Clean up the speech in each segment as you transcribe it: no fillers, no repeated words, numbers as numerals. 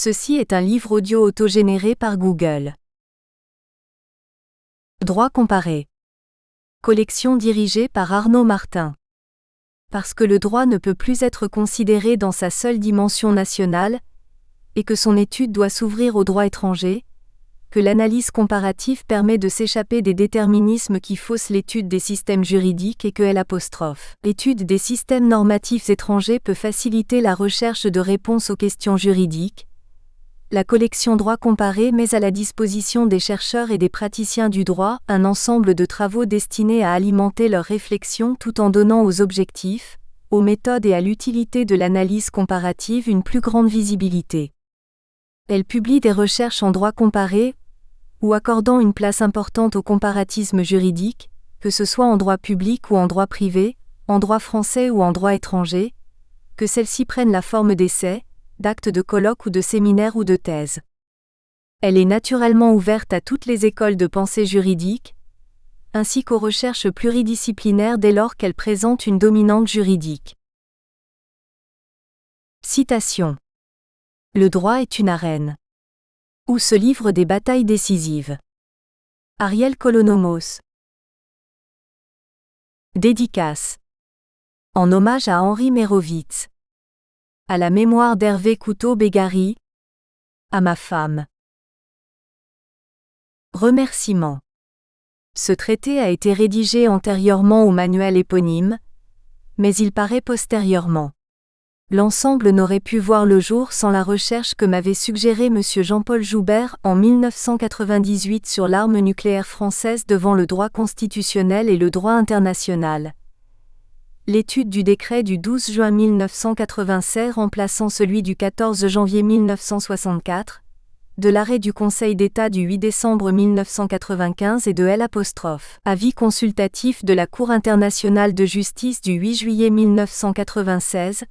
Ceci est un livre audio autogénéré par Google. Droit comparé. Collection dirigée par Arnaud Martin. Parce que le droit ne peut plus être considéré dans sa seule dimension nationale, et que son étude doit s'ouvrir au droit étranger, que l'analyse comparative permet de s'échapper des déterminismes qui faussent l'étude des systèmes juridiques et que l'étude des systèmes normatifs étrangers peut faciliter la recherche de réponses aux questions juridiques. La collection Droit comparé met à la disposition des chercheurs et des praticiens du droit un ensemble de travaux destinés à alimenter leurs réflexions tout en donnant aux objectifs, aux méthodes et à l'utilité de l'analyse comparative une plus grande visibilité. Elle publie des recherches en droit comparé, ou accordant une place importante au comparatisme juridique, que ce soit en droit public ou en droit privé, en droit français ou en droit étranger, que celles-ci prennent la forme d'essais, d'actes de colloques ou de séminaires ou de thèses. Elle est naturellement ouverte à toutes les écoles de pensée juridique, ainsi qu'aux recherches pluridisciplinaires dès lors qu'elle présente une dominante juridique. Citation. Le droit est une arène où se livrent des batailles décisives. Ariel Kolonomos. Dédicace. En hommage à Henri Meyrovitz. À la mémoire d'Hervé Couteau-Bégari. À ma femme. Remerciements. Ce traité a été rédigé antérieurement au manuel éponyme, mais il paraît postérieurement. L'ensemble n'aurait pu voir le jour sans la recherche que m'avait suggérée M. Jean-Paul Joubert en 1998 sur l'arme nucléaire française devant le droit constitutionnel et le droit international. L'étude du décret du 12 juin 1996 remplaçant celui du 14 janvier 1964, de l'arrêt du Conseil d'État du 8 décembre 1995 et de Avis consultatif de la Cour internationale de justice du 8 juillet 1996,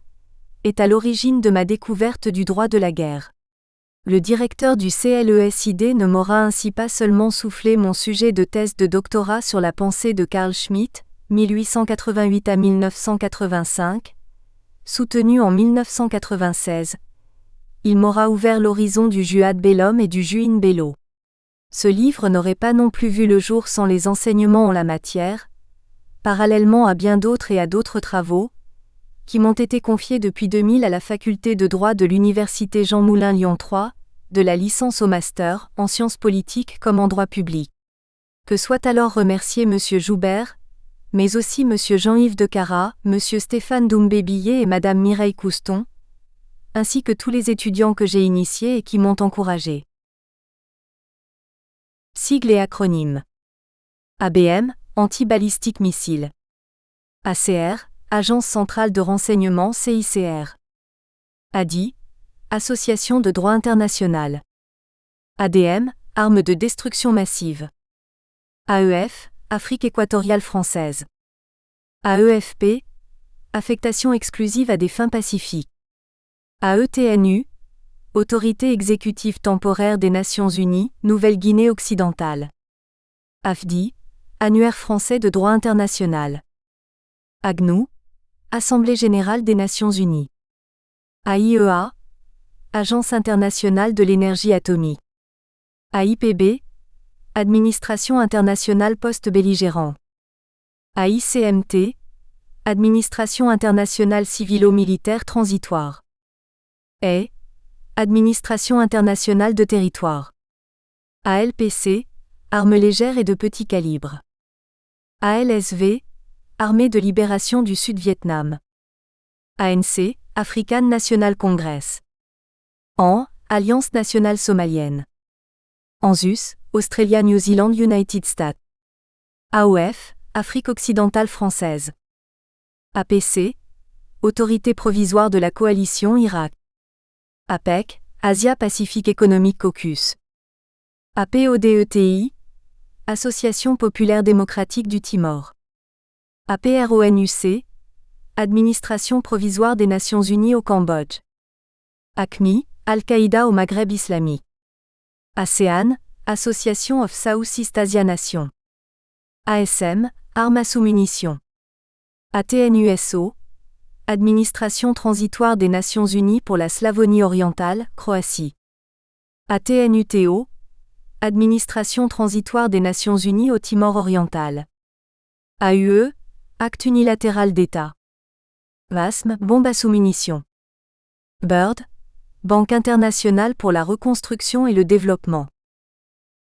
est à l'origine de ma découverte du droit de la guerre. Le directeur du CLESID ne m'aura ainsi pas seulement soufflé mon sujet de thèse de doctorat sur la pensée de Carl Schmitt, 1888 à 1985, soutenu en 1996. Il m'aura ouvert l'horizon du jus ad bellum et du jus in bello. Ce livre n'aurait pas non plus vu le jour sans les enseignements en la matière, parallèlement à bien d'autres et à d'autres travaux, qui m'ont été confiés depuis 2000 à la faculté de droit de l'université Jean Moulin Lyon 3, de la licence au master, en sciences politiques comme en droit public. Que soit alors remercié M. Joubert, mais aussi M. Jean-Yves Decara, M. Stéphane Doumbé-Billet et Mme Mireille Couston, ainsi que tous les étudiants que j'ai initiés et qui m'ont encouragé. Sigles et acronymes. ABM, Anti-Ballistique Missile. ACR, Agence centrale de renseignement CICR. ADI, Association de droit international. ADM, Armes de destruction massive. AEF, Afrique équatoriale française. AEFP, Affectation exclusive à des fins pacifiques. AETNU, Autorité exécutive temporaire des Nations Unies, Nouvelle-Guinée occidentale. AFDI, Annuaire français de droit international. AGNU, Assemblée générale des Nations unies. AIEA, Agence internationale de l'énergie atomique. AIPB, Administration internationale post-belligérant. AICMT, Administration internationale civilo-militaire transitoire. AI, Administration internationale de territoire. ALPC, Armes légères et de petit calibre. ALSV, Armée de libération du Sud-Vietnam. ANC, African National Congress. AN, Alliance nationale somalienne. ANZUS, Australia-New Zealand-United States. AOF, Afrique occidentale française. APC, Autorité provisoire de la coalition Irak. APEC, Asia-Pacific Economic Caucus. APODETI, Association populaire démocratique du Timor. APRONUC, Administration provisoire des Nations unies au Cambodge. ACMI, Al-Qaïda au Maghreb islamique. ASEAN, Association of Southeast Asia Nations. ASM, Armes à sous-munitions. ATNUSO, Administration transitoire des Nations unies pour la Slavonie orientale, Croatie. ATNUTO, Administration transitoire des Nations Unies au Timor oriental. AUE, Acte unilatéral d'État. VASM, bombe à sous-munitions. BIRD, Banque internationale pour la reconstruction et le développement.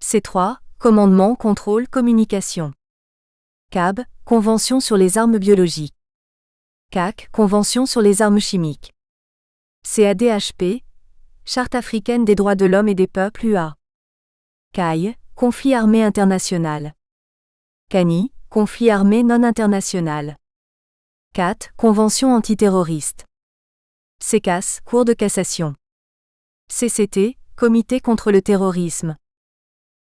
C3, Commandement, contrôle, communication. CAB, Convention sur les armes biologiques. CAC, Convention sur les armes chimiques. CADHP, Charte africaine des droits de l'homme et des peuples UA. CAI, Conflit armé international. CANI, Conflit armé non international. CAT, Convention antiterroriste. CECAS, Cour de cassation. CCT, Comité contre le terrorisme.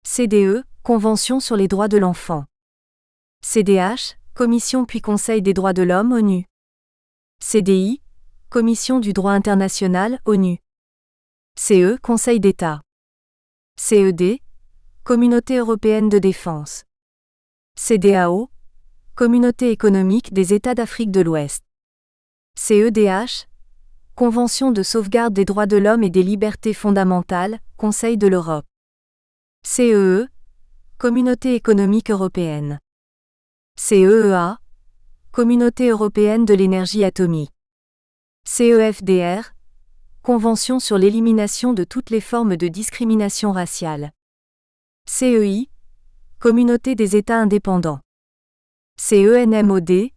CDE, Convention sur les droits de l'enfant. CDH, Commission puis Conseil des droits de l'homme ONU. CDI, Commission du droit international ONU. CE, Conseil d'État. CED, Communauté européenne de défense. CEDEAO, Communauté économique des États d'Afrique de l'Ouest. CEDH, Convention de sauvegarde des droits de l'homme et des libertés fondamentales, Conseil de l'Europe. CEE, Communauté économique européenne. CEEA, Communauté européenne de l'énergie atomique. CEFDR, Convention sur l'élimination de toutes les formes de discrimination raciale. CEI, Communauté des États indépendants. CENMOD,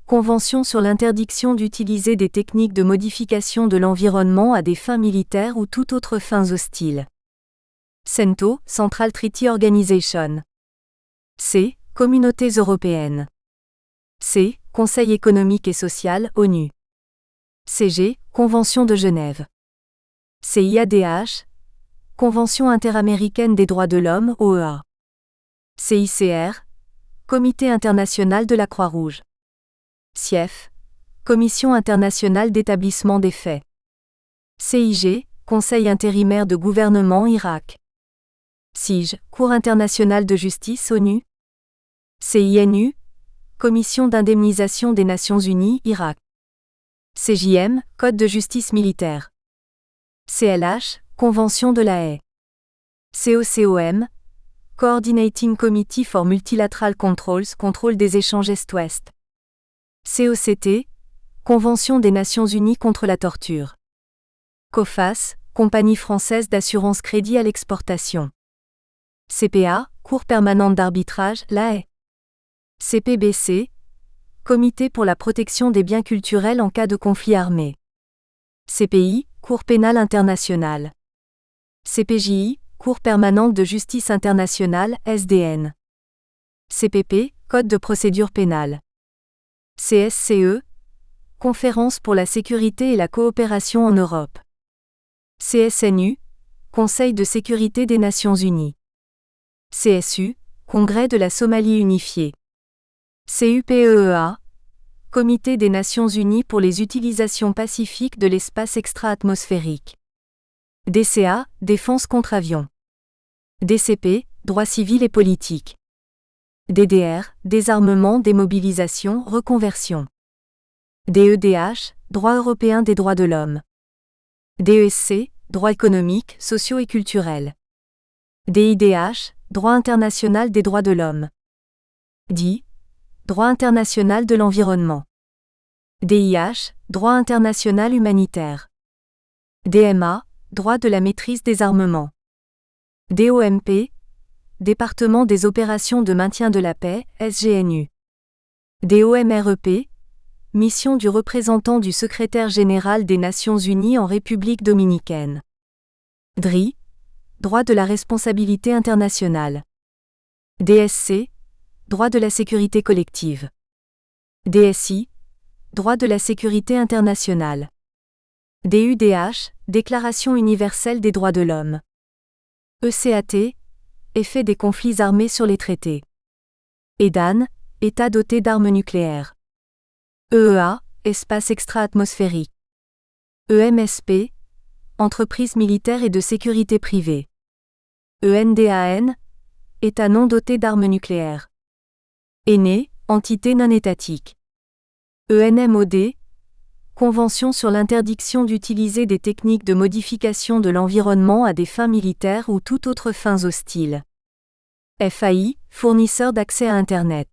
Convention sur l'interdiction d'utiliser des techniques de modification de l'environnement à des fins militaires ou toute autre fins hostiles. CENTO, Central Treaty Organization. C. Communautés européennes. C. Conseil économique et social, ONU. CG, Convention de Genève. CIADH, Convention interaméricaine des droits de l'homme, OEA. CICR, Comité international de la Croix-Rouge. CIEF, Commission internationale d'établissement des faits. CIG, Conseil intérimaire de gouvernement Irak. CIJ, Cour internationale de justice ONU. CINU, Commission d'indemnisation des Nations Unies Irak. CJM, Code de justice militaire. CLH, Convention de la Haye. COCOM, Coordinating Committee for Multilateral Controls, contrôle des échanges Est-Ouest. COCT, Convention des Nations Unies contre la torture. COFAS, Compagnie française d'assurance crédit à l'exportation. CPA, Cour permanente d'arbitrage, La Haye. CPBC, Comité pour la protection des biens culturels en cas de conflit armé. CPI, Cour pénale internationale. CPJI, Cour permanente de justice internationale, SDN. CPP, Code de procédure pénale. CSCE, Conférence pour la sécurité et la coopération en Europe. CSNU, Conseil de sécurité des Nations Unies. CSU, Congrès de la Somalie unifiée. CUPEEA, Comité des Nations Unies pour les utilisations pacifiques de l'espace extra-atmosphérique. DCA, Défense contre avions. DCP, Droits civils et politiques. DDR, Désarmement, démobilisation, reconversion. DEDH, Droit européen des droits de l'homme. DESC, Droits économiques, sociaux et culturels. DIDH, Droit international des droits de l'homme. DI, Droit international de l'environnement. DIH, Droit international humanitaire. DMA, Droit de la maîtrise des armements. DOMP, Département des opérations de maintien de la paix, SGNU. DOMREP, Mission du représentant du secrétaire général des Nations Unies en République dominicaine. DRI, Droit de la responsabilité internationale. DSC, Droit de la sécurité collective. DSI, Droit de la sécurité internationale. DUDH, Déclaration universelle des droits de l'homme. ECAT, Effet des conflits armés sur les traités. EDAN, État doté d'armes nucléaires. EEA, Espace extra-atmosphérique. EMSP, Entreprise militaire et de sécurité privée. ENDAN, État non doté d'armes nucléaires. ENE, Entité non étatique. ENMOD, Convention sur l'interdiction d'utiliser des techniques de modification de l'environnement à des fins militaires ou toute autre fins hostiles. FAI, fournisseur d'accès à Internet.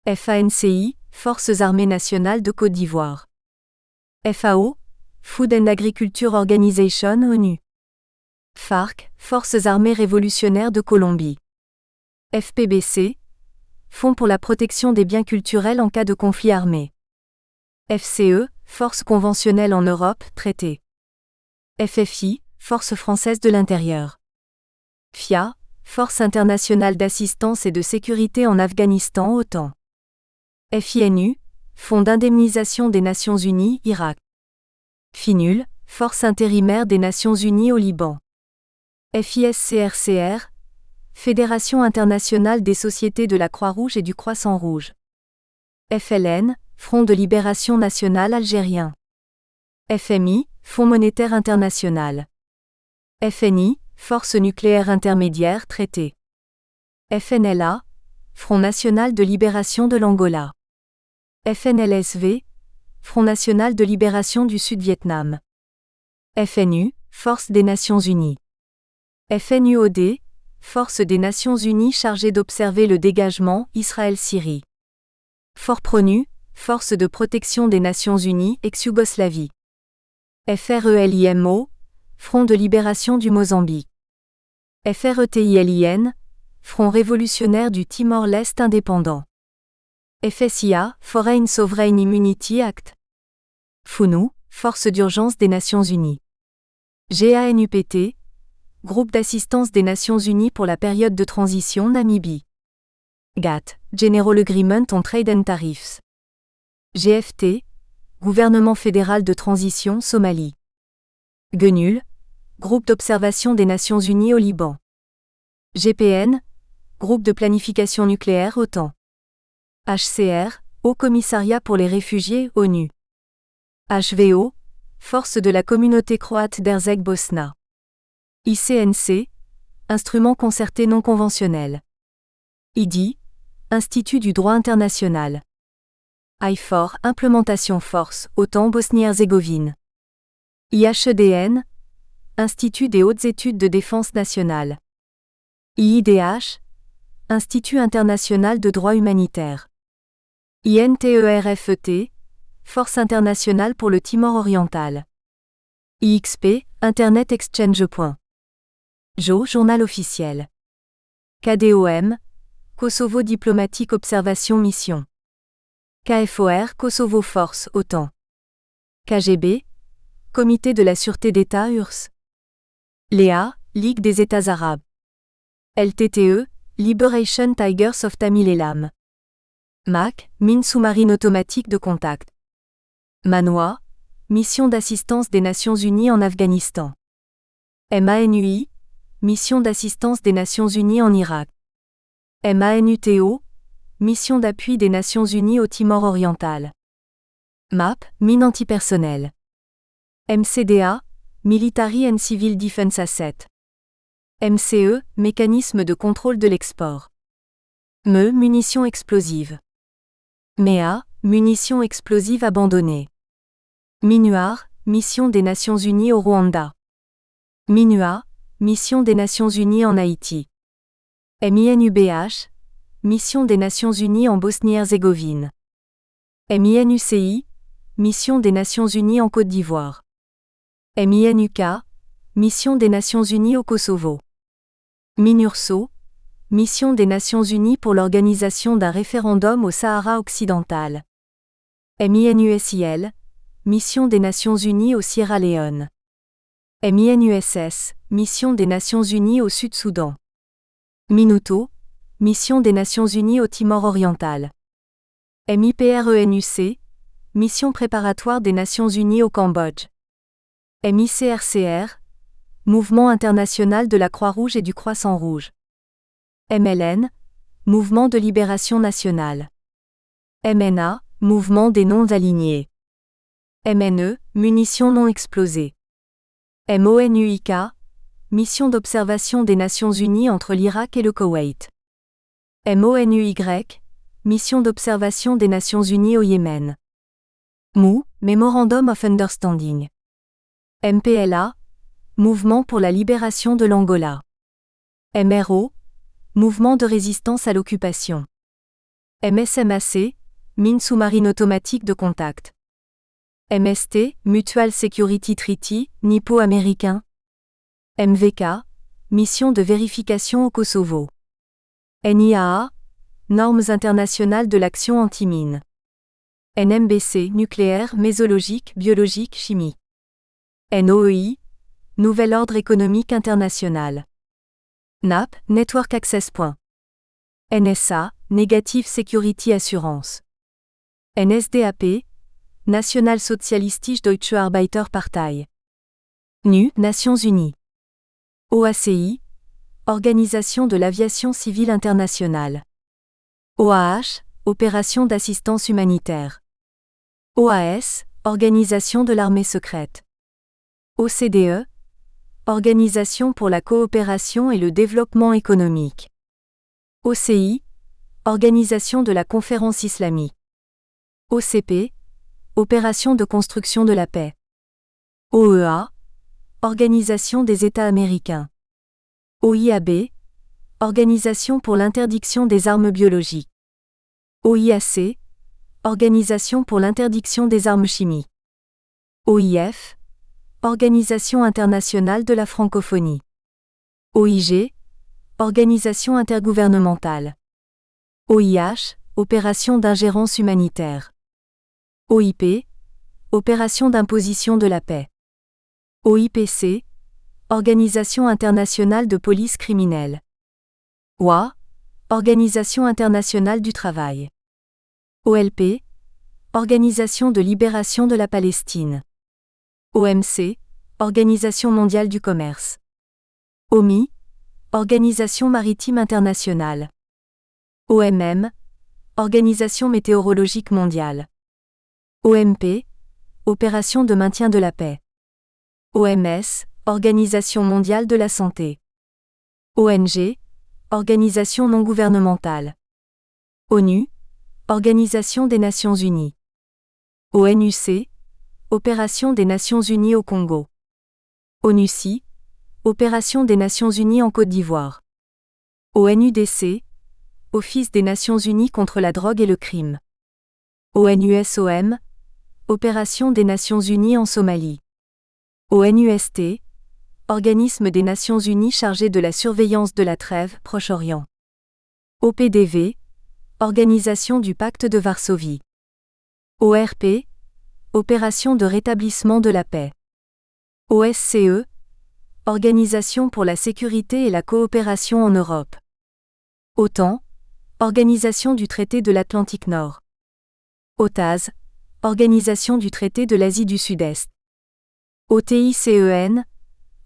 FANCI, Forces armées nationales de Côte d'Ivoire. FAO, Food and Agriculture Organization ONU. FARC, Forces armées révolutionnaires de Colombie. FPBC, Fonds pour la protection des biens culturels en cas de conflit armé. FCE, Forces conventionnelles en Europe, traité. FFI, Forces françaises de l'intérieur. FIA, Force internationale d'assistance et de sécurité en Afghanistan OTAN. FINU, Fonds d'indemnisation des Nations Unies, Irak. FINUL, Force intérimaire des Nations Unies au Liban. FISCRCR, Fédération internationale des sociétés de la Croix-Rouge et du Croissant-Rouge. FLN, Front de libération nationale algérien. FMI, Fonds monétaire international. FNI, Force nucléaire intermédiaire traité. FNLA, Front national de libération de l'Angola. FNLSV, Front national de libération du Sud-Vietnam. FNU, Force des Nations Unies. FNUOD, Force des Nations Unies chargée d'observer le dégagement, Israël-Syrie. FORPRONU, Force de protection des Nations Unies, ex-Yougoslavie. FRELIMO, Front de libération du Mozambique. FRETILIN, Front révolutionnaire du Timor-Leste indépendant. FSIA, Foreign Sovereign Immunity Act. FUNU, Force d'urgence des Nations Unies. GANUPT, Groupe d'assistance des Nations Unies pour la période de transition Namibie. GATT, General Agreement on Trade and Tariffs. GFT, Gouvernement fédéral de transition Somalie. GNUL, Groupe d'observation des Nations Unies au Liban. GPN, Groupe de planification nucléaire OTAN. HCR, Haut Commissariat pour les réfugiés ONU. HVO, Force de la communauté croate d'Herzeg-Bosna. ICNC, Instrument concerté non conventionnel. IDI, Institut du droit international. IFOR, Implémentation Force, OTAN Bosnie-Herzégovine. IHEDN, Institut des hautes études de défense nationale. IIDH, Institut international de droit humanitaire. INTERFET, Force internationale pour le Timor oriental. IXP, Internet Exchange. JO, Journal officiel. KDOM, Kosovo Diplomatique Observation Mission. KFOR, Kosovo Force, OTAN. KGB, Comité de la Sûreté d'État URSS. LEA, Ligue des États arabes. LTTE, Liberation Tigers of Tamil Eelam. MAC, Mine sous-marine automatique de contact. MANWA, Mission d'assistance des Nations Unies en Afghanistan. MANUI, Mission d'assistance des Nations Unies en Irak. MANUTO, Mission d'appui des Nations Unies au Timor oriental. MAP, Mine antipersonnel. MCDA, Military and Civil Defense Asset. MCE, Mécanisme de contrôle de l'export. Munitions explosives. MEA, Munitions explosives abandonnées. MINUAR, Mission des Nations Unies au Rwanda. MINUA, Mission des Nations Unies en Haïti. MINUBH, Mission des Nations Unies en Bosnie-Herzégovine. MINUCI, Mission des Nations Unies en Côte d'Ivoire. MINUK, Mission des Nations Unies au Kosovo. MINURSO, Mission des Nations Unies pour l'organisation d'un référendum au Sahara occidental. MINUSIL, Mission des Nations Unies au Sierra Leone. MINUSS, Mission des Nations Unies au Sud-Soudan. MINUTO, Mission des Nations Unies au Timor oriental. MIPRENUC, Mission préparatoire des Nations Unies au Cambodge. MICRCR, Mouvement international de la Croix-Rouge et du Croissant-Rouge. MLN, Mouvement de libération nationale. MNA, Mouvement des non-alignés. MNE, Munitions non explosées. MONUIK, Mission d'observation des Nations Unies entre l'Irak et le Koweït. MONUY, Mission d'observation des Nations Unies au Yémen. MOU, Memorandum of Understanding. MPLA, Mouvement pour la libération de l'Angola. MRO, Mouvement de résistance à l'occupation. MSMAC, Mine sous-marine automatique de contact. MST, Mutual Security Treaty, nippo-américain. MVK, Mission de vérification au Kosovo. NIAA, Normes internationales de l'action anti-mine. NMBC, Nucléaire, mésologique, biologique, chimie. NOEI, Nouvel ordre économique international. NAP, Network Access Point. NSA, Negative Security Assurance. NSDAP, Nationalsozialistische Deutsche Arbeiterpartei. NU, Nations Unies. OACI, Organisation de l'aviation civile internationale. OAH, Opération d'assistance humanitaire. OAS, Organisation de l'armée secrète. OCDE, Organisation pour la coopération et le développement économique. OCI, Organisation de la conférence islamique. OCP, Opération de construction de la paix. OEA, Organisation des États américains. OIAB, Organisation pour l'interdiction des armes biologiques. OIAC, Organisation pour l'interdiction des armes chimiques. OIF, Organisation internationale de la francophonie. OIG, Organisation intergouvernementale. OIH, Opération d'ingérence humanitaire. OIP, Opération d'imposition de la paix. OIPC, Organisation internationale de police criminelle. OIA, Organisation internationale du travail. OLP, Organisation de libération de la Palestine. OMC, Organisation mondiale du commerce. OMI, Organisation maritime internationale. OMM, Organisation météorologique mondiale. OMP, Opération de maintien de la paix. OMS, Organisation mondiale de la santé. ONG, Organisation non gouvernementale. ONU, Organisation des Nations Unies. ONUC, Opération des Nations Unies au Congo. ONUCI, Opération des Nations Unies en Côte d'Ivoire. ONUDC, Office des Nations Unies contre la drogue et le crime. ONUSOM, Opération des Nations Unies en Somalie. ONUST, Organisme des Nations Unies chargé de la surveillance de la trêve, Proche-Orient. OPDV, Organisation du Pacte de Varsovie. ORP, Opération de rétablissement de la paix. OSCE, Organisation pour la sécurité et la coopération en Europe. OTAN, Organisation du traité de l'Atlantique Nord. OTAS, Organisation du traité de l'Asie du Sud-Est. OTICEN,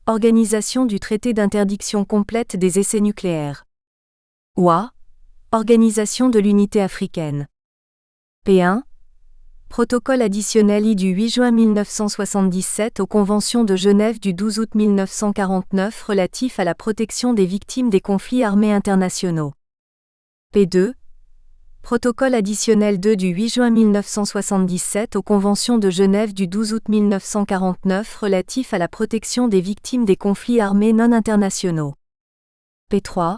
Organisation du traité d'interdiction complète des essais nucléaires. OUA, Organisation de l'unité africaine. P1, Protocole additionnel I du 8 juin 1977 aux Conventions de Genève du 12 août 1949 relatif à la protection des victimes des conflits armés internationaux. P2, Protocole additionnel 2 du 8 juin 1977 aux Conventions de Genève du 12 août 1949 relatif à la protection des victimes des conflits armés non internationaux. P3,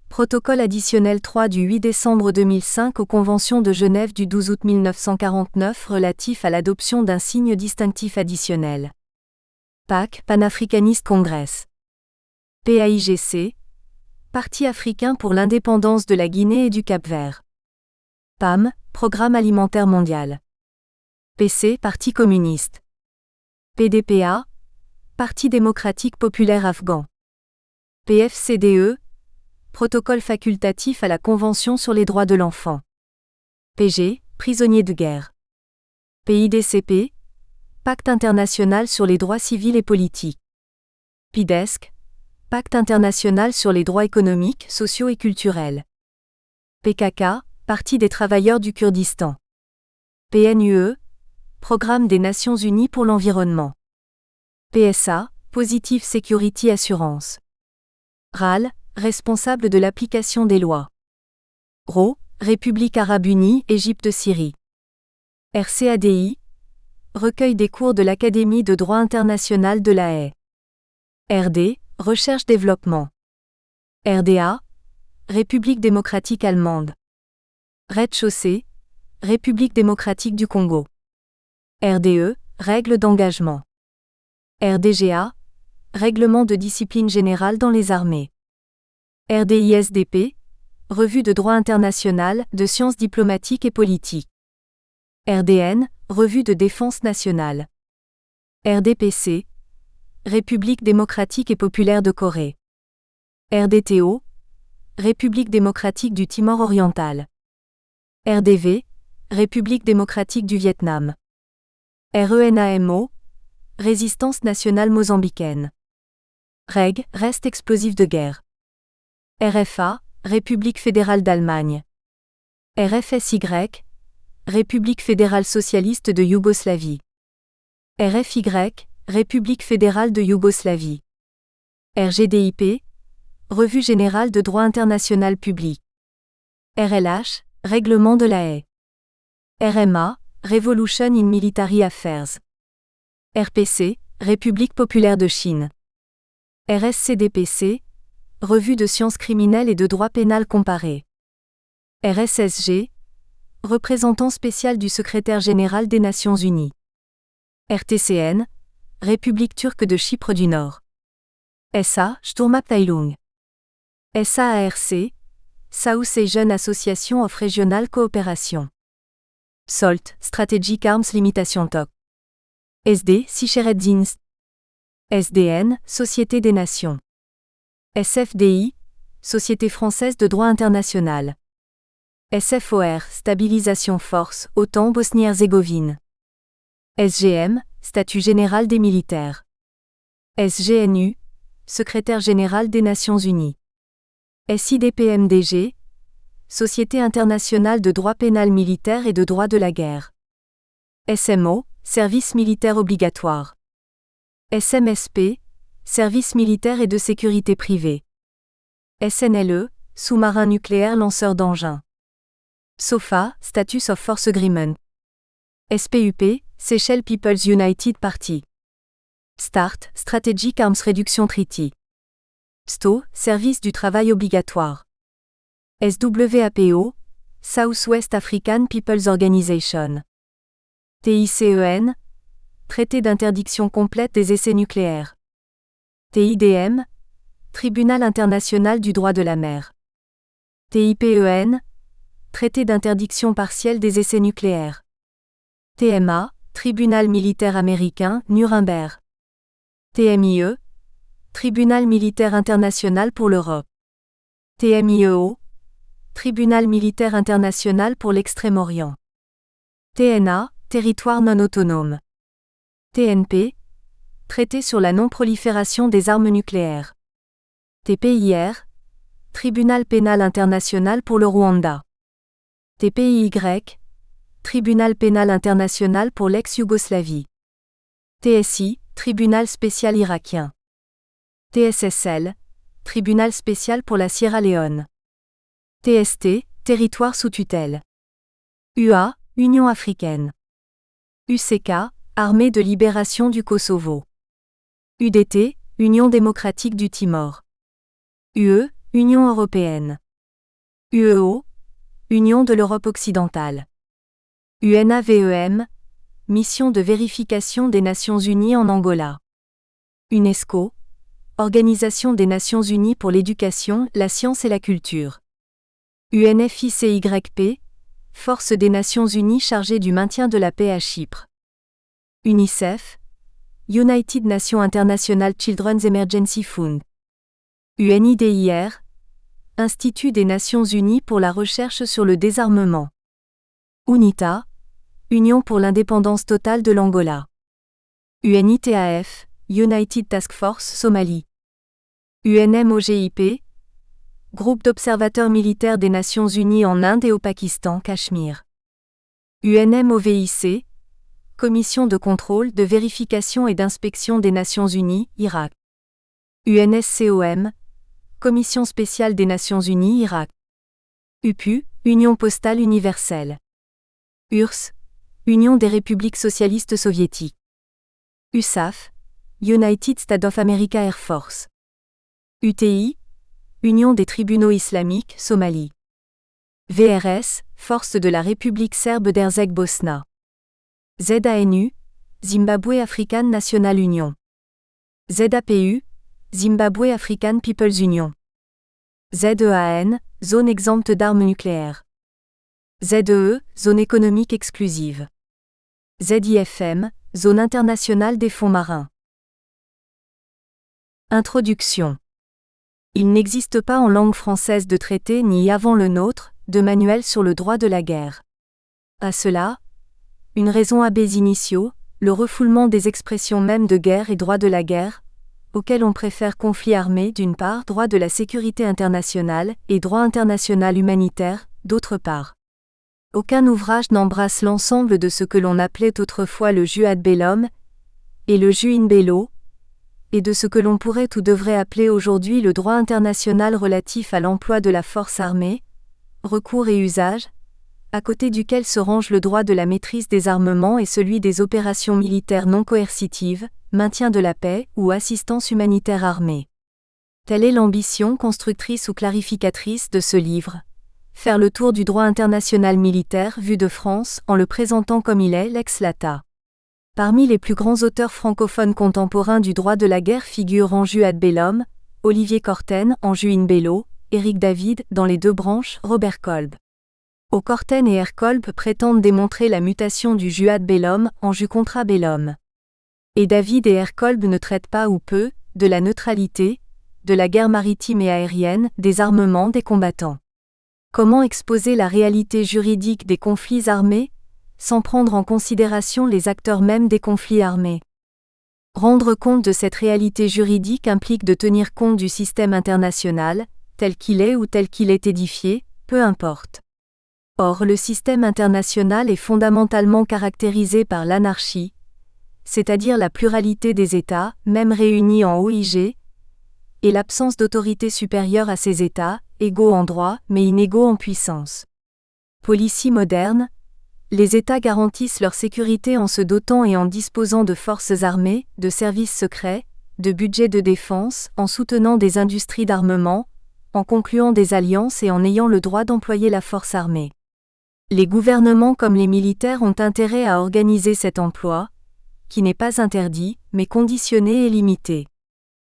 Protocole additionnel 3 du 8 décembre 2005 aux Conventions de Genève du 12 août 1949 relatif à l'adoption d'un signe distinctif additionnel. PAC, Pan-Africanist Congress. PAIGC, Parti africain pour l'indépendance de la Guinée et du Cap-Vert. PAM, Programme alimentaire mondial. PC, Parti communiste. PDPA, Parti démocratique populaire afghan. PFCDE, Protocole facultatif à la Convention sur les droits de l'enfant. PG, prisonniers de guerre. PIDCP, Pacte international sur les droits civils et politiques. PIDESC, Pacte international sur les droits économiques, sociaux et culturels. PKK, Parti des travailleurs du Kurdistan. PNUE, Programme des Nations Unies pour l'environnement. PSA, Positive Security Assurance. RAL, responsable de l'application des lois. RO, République arabe unie, Égypte-Syrie. RCADI, recueil des cours de l'Académie de droit international de La Haye. RD, recherche-développement. RDA, République démocratique allemande. Rez-de-chaussée, République démocratique du Congo. RDE, règles d'engagement. RDGA, règlement de discipline générale dans les armées. RDISDP, revue de droit international, de sciences diplomatiques et politiques. RDN, revue de défense nationale. RDPC, République démocratique et populaire de Corée. RDTO, République démocratique du Timor oriental. RDV, République démocratique du Vietnam. RENAMO, Résistance nationale mozambicaine. REG, reste explosif de guerre. RFA, République fédérale d'Allemagne. RFSY, République fédérale socialiste de Yougoslavie. RFY, République fédérale de Yougoslavie. RGDIP, Revue générale de droit international public. RLH, Règlement de La Haye. RMA, Revolution in Military Affairs. RPC, République populaire de Chine. RSCDPC, Revue de sciences criminelles et de droit pénal comparé. RSSG, représentant spécial du secrétaire général des Nations Unies. RTCN, République turque de Chypre du Nord. SA, Sturmabteilung. SAARC, South Asian Association of Regional Cooperation. SALT, Strategic Arms Limitation TOC. SD, Sicherheitsdienst. SDN, Société des Nations. SFDI, Société française de droit international. SFOR, Stabilisation Force, OTAN Bosnie-Herzégovine. SGM, Statut général des militaires. SGNU, Secrétaire général des Nations Unies. SIDPMDG, Société internationale de droit pénal militaire et de droit de la guerre. SMO, Service militaire obligatoire. SMSP, Service militaire et de sécurité privée. SNLE, Sous-marin nucléaire lanceur d'engins. SOFA, Status of Force Agreement. SPUP, Seychelles People's United Party. START, Strategic Arms Reduction Treaty. STO, Service du travail obligatoire. SWAPO, Southwest African People's Organization. TICEN, Traité d'interdiction complète des essais nucléaires. TIDM, Tribunal international du droit de la mer. TIPEN, Traité d'interdiction partielle des essais nucléaires. TMA, Tribunal militaire américain, Nuremberg. TMIE, Tribunal militaire international pour l'Europe. TMIEO, Tribunal militaire international pour l'Extrême-Orient. TNA, Territoire non autonome. TNP, Traité sur la non-prolifération des armes nucléaires. TPIR, Tribunal pénal international pour le Rwanda. TPIY, Tribunal pénal international pour l'ex-Yougoslavie. TSI, Tribunal spécial irakien. TSSL, Tribunal spécial pour la Sierra Leone. TST, Territoire sous tutelle. UA, Union africaine. UCK, Armée de libération du Kosovo. UDT, Union démocratique du Timor. UE, Union européenne. UEO, Union de l'Europe occidentale. UNAVEM, Mission de vérification des Nations Unies en Angola. UNESCO, Organisation des Nations Unies pour l'éducation, la science et la culture. UNFICYP, Force des Nations Unies chargée du maintien de la paix à Chypre. UNICEF, United Nations International Children's Emergency Fund. UNIDIR, Institut des Nations Unies pour la recherche sur le désarmement. UNITA, Union pour l'indépendance totale de l'Angola. UNITAF, United Task Force Somalie. UNMOGIP, Groupe d'observateurs militaires des Nations Unies en Inde et au Pakistan, Cachemire. UNMOVIC, Commission de contrôle, de vérification et d'inspection des Nations Unies, Irak. UNSCOM, Commission spéciale des Nations Unies, Irak. UPU, Union postale universelle. URSS, Union des républiques socialistes soviétiques. USAF, United States of America Air Force. UTI, Union des tribunaux islamiques, Somalie. VRS, Force de la République serbe d'Herzeg-Bosna. ZANU, Zimbabwe African National Union. ZAPU, Zimbabwe African People's Union. ZEAN, Zone exempte d'armes nucléaires. ZEE, Zone économique exclusive. ZIFM, Zone internationale des fonds marins. Introduction. Il n'existe pas en langue française de traité ni avant le nôtre, de manuel sur le droit de la guerre. À cela, une raison ab initio, le refoulement des expressions mêmes de guerre et droit de la guerre, auxquels on préfère conflit armé d'une part, droit de la sécurité internationale et droit international humanitaire, d'autre part. Aucun ouvrage n'embrasse l'ensemble de ce que l'on appelait autrefois le jus ad bellum et le jus in bello, et de ce que l'on pourrait ou devrait appeler aujourd'hui le droit international relatif à l'emploi de la force armée, recours et usage, à côté duquel se range le droit de la maîtrise des armements et celui des opérations militaires non coercitives, maintien de la paix ou assistance humanitaire armée. Telle est l'ambition constructrice ou clarificatrice de ce livre. Faire le tour du droit international militaire vu de France en le présentant comme il est l'ex lata. Parmi les plus grands auteurs francophones contemporains du droit de la guerre figurent en jus ad bellum, Olivier Courtine en jus in bello, Éric David dans les deux branches, Robert Kolb. Courtine et Erkolb prétendent démontrer la mutation du jus ad bellum en jus contra bellum. Et David et Erkolb ne traitent pas ou peu de la neutralité, de la guerre maritime et aérienne, des armements des combattants. Comment exposer la réalité juridique des conflits armés, sans prendre en considération les acteurs mêmes des conflits armés? Rendre compte de cette réalité juridique implique de tenir compte du système international, tel qu'il est ou tel qu'il est édifié, peu importe. Or, le système international est fondamentalement caractérisé par l'anarchie, c'est-à-dire la pluralité des États, même réunis en OIG, et l'absence d'autorité supérieure à ces États, égaux en droit mais inégaux en puissance. Policy moderne, les États garantissent leur sécurité en se dotant et en disposant de forces armées, de services secrets, de budgets de défense, en soutenant des industries d'armement, en concluant des alliances et en ayant le droit d'employer la force armée. Les gouvernements comme les militaires ont intérêt à organiser cet emploi, qui n'est pas interdit, mais conditionné et limité.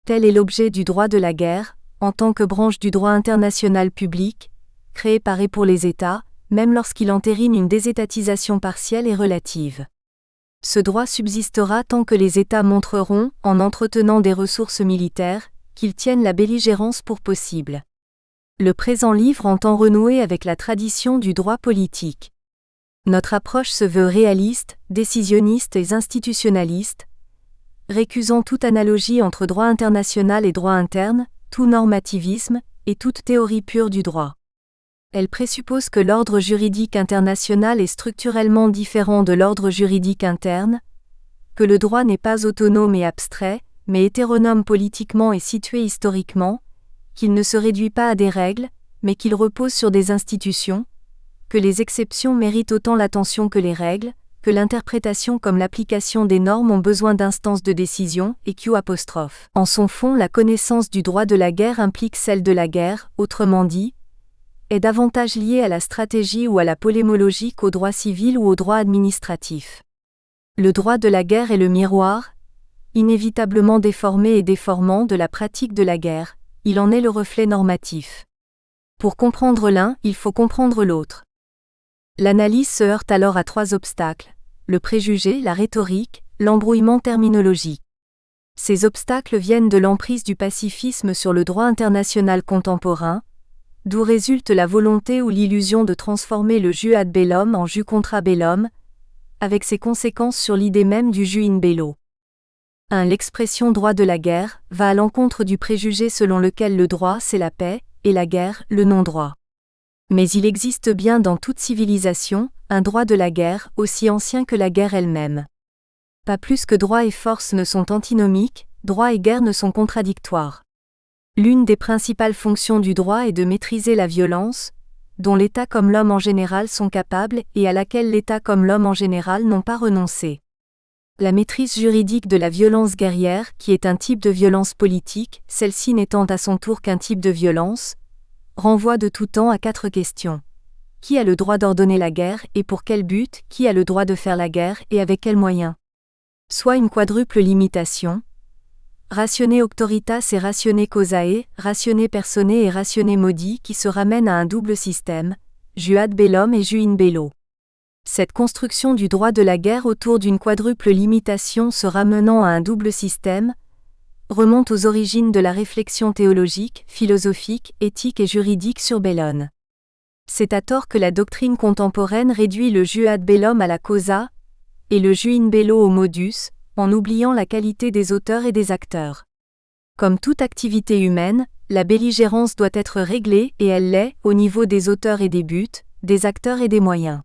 Tel est l'objet du droit de la guerre, en tant que branche du droit international public, créé par et pour les États, même lorsqu'il entérine une désétatisation partielle et relative. Ce droit subsistera tant que les États montreront, en entretenant des ressources militaires, qu'ils tiennent la belligérance pour possible. Le présent livre entend renouer avec la tradition du droit politique. Notre approche se veut réaliste, décisionniste et institutionnaliste, récusant toute analogie entre droit international et droit interne, tout normativisme, et toute théorie pure du droit. Elle présuppose que l'ordre juridique international est structurellement différent de l'ordre juridique interne, que le droit n'est pas autonome et abstrait, mais hétéronome politiquement et situé historiquement, qu'il ne se réduit pas à des règles, mais qu'il repose sur des institutions, que les exceptions méritent autant l'attention que les règles, que l'interprétation comme l'application des normes ont besoin d'instances de décision, et Q'. En son fond, la connaissance du droit de la guerre implique celle de la guerre, autrement dit, est davantage liée à la stratégie ou à la polémologie qu'au droit civil ou au droit administratif. Le droit de la guerre est le miroir, inévitablement déformé et déformant de la pratique de la guerre, il en est le reflet normatif. Pour comprendre l'un, il faut comprendre l'autre. L'analyse se heurte alors à trois obstacles, le préjugé, la rhétorique, l'embrouillement terminologique. Ces obstacles viennent de l'emprise du pacifisme sur le droit international contemporain, d'où résulte la volonté ou l'illusion de transformer le jus ad bellum en jus contra bellum, avec ses conséquences sur l'idée même du jus in bello. 1. L'expression droit de la guerre va à l'encontre du préjugé selon lequel le droit c'est la paix, et la guerre, le non-droit. Mais il existe bien dans toute civilisation, un droit de la guerre aussi ancien que la guerre elle-même. Pas plus que droit et force ne sont antinomiques, droit et guerre ne sont contradictoires. L'une des principales fonctions du droit est de maîtriser la violence, dont l'État comme l'homme en général sont capables et à laquelle l'État comme l'homme en général n'ont pas renoncé. La maîtrise juridique de la violence guerrière, qui est un type de violence politique, celle-ci n'étant à son tour qu'un type de violence, renvoie de tout temps à 4 questions. Qui a le droit d'ordonner la guerre et pour quel but? Qui a le droit de faire la guerre et avec quels moyens? Soit une quadruple limitation. Ratione auctoritas et ratione causae, ratione personae et ratione modi qui se ramène à un double système, jus ad bellum et jus in bello. Cette construction du droit de la guerre autour d'une quadruple limitation se ramenant à un double système remonte aux origines de la réflexion théologique, philosophique, éthique et juridique sur bellum. C'est à tort que la doctrine contemporaine réduit le jus ad bellum à la causa et le jus in bello au modus, en oubliant la qualité des auteurs et des acteurs. Comme toute activité humaine, la belligérance doit être réglée et elle l'est au niveau des auteurs et des buts, des acteurs et des moyens.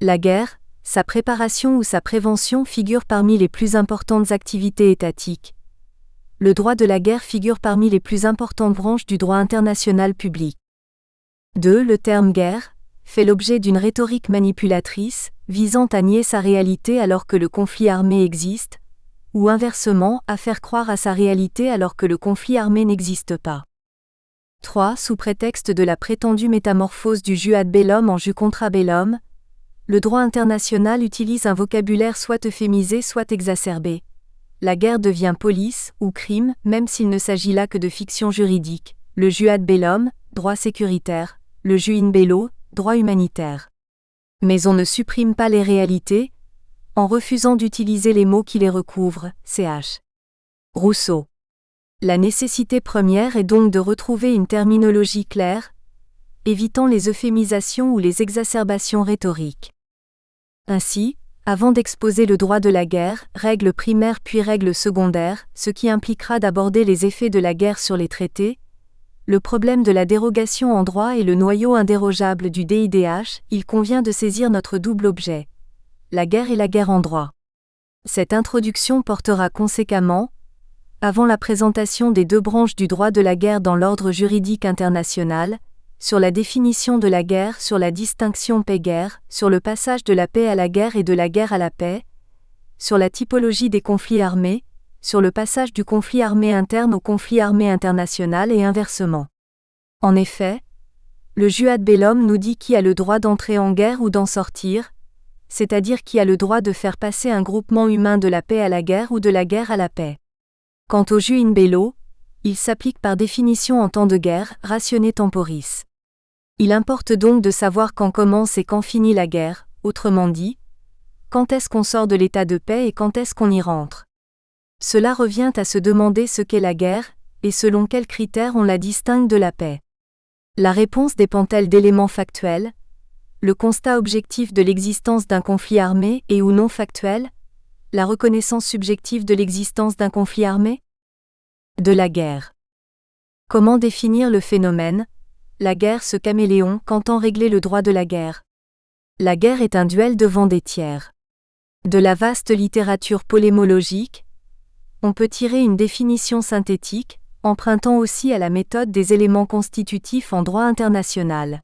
La guerre, sa préparation ou sa prévention figurent parmi les plus importantes activités étatiques. Le droit de la guerre figure parmi les plus importantes branches du droit international public. 2. Le terme guerre fait l'objet d'une rhétorique manipulatrice, visant à nier sa réalité alors que le conflit armé existe, ou inversement à faire croire à sa réalité alors que le conflit armé n'existe pas. 3. Sous prétexte de la prétendue métamorphose du jus ad bellum en jus contra bellum, le droit international utilise un vocabulaire soit euphémisé soit exacerbé. La guerre devient police ou crime, même s'il ne s'agit là que de fiction juridique. Le jus ad bellum, droit sécuritaire, le jus in bello, droit humanitaire. Mais on ne supprime pas les réalités, en refusant d'utiliser les mots qui les recouvrent, ch. Rousseau. La nécessité première est donc de retrouver une terminologie claire, évitant les euphémisations ou les exacerbations rhétoriques. Ainsi, avant d'exposer le droit de la guerre, règle primaire puis règle secondaire, ce qui impliquera d'aborder les effets de la guerre sur les traités, le problème de la dérogation en droit est le noyau indérogeable du DIDH, il convient de saisir notre double objet. La guerre et la guerre en droit. Cette introduction portera conséquemment, avant la présentation des 2 branches du droit de la guerre dans l'ordre juridique international, sur la définition de la guerre, sur la distinction paix-guerre, sur le passage de la paix à la guerre et de la guerre à la paix, sur la typologie des conflits armés, sur le passage du conflit armé interne au conflit armé international et inversement. En effet, le jus ad bellum nous dit qui a le droit d'entrer en guerre ou d'en sortir, c'est-à-dire qui a le droit de faire passer un groupement humain de la paix à la guerre ou de la guerre à la paix. Quant au jus in bello, il s'applique par définition en temps de guerre, ratione temporis. Il importe donc de savoir quand commence et quand finit la guerre, autrement dit, quand est-ce qu'on sort de l'état de paix et quand est-ce qu'on y rentre. Cela revient à se demander ce qu'est la guerre, et selon quels critères on la distingue de la paix. La réponse dépend-elle d'éléments factuels, le constat objectif de l'existence d'un conflit armé et ou non factuel, la reconnaissance subjective de l'existence d'un conflit armé? De la guerre. Comment définir le phénomène? La guerre, ce caméléon, qu'entend régler le droit de la guerre. La guerre est un duel devant des tiers. De la vaste littérature polémologique, on peut tirer une définition synthétique, empruntant aussi à la méthode des éléments constitutifs en droit international.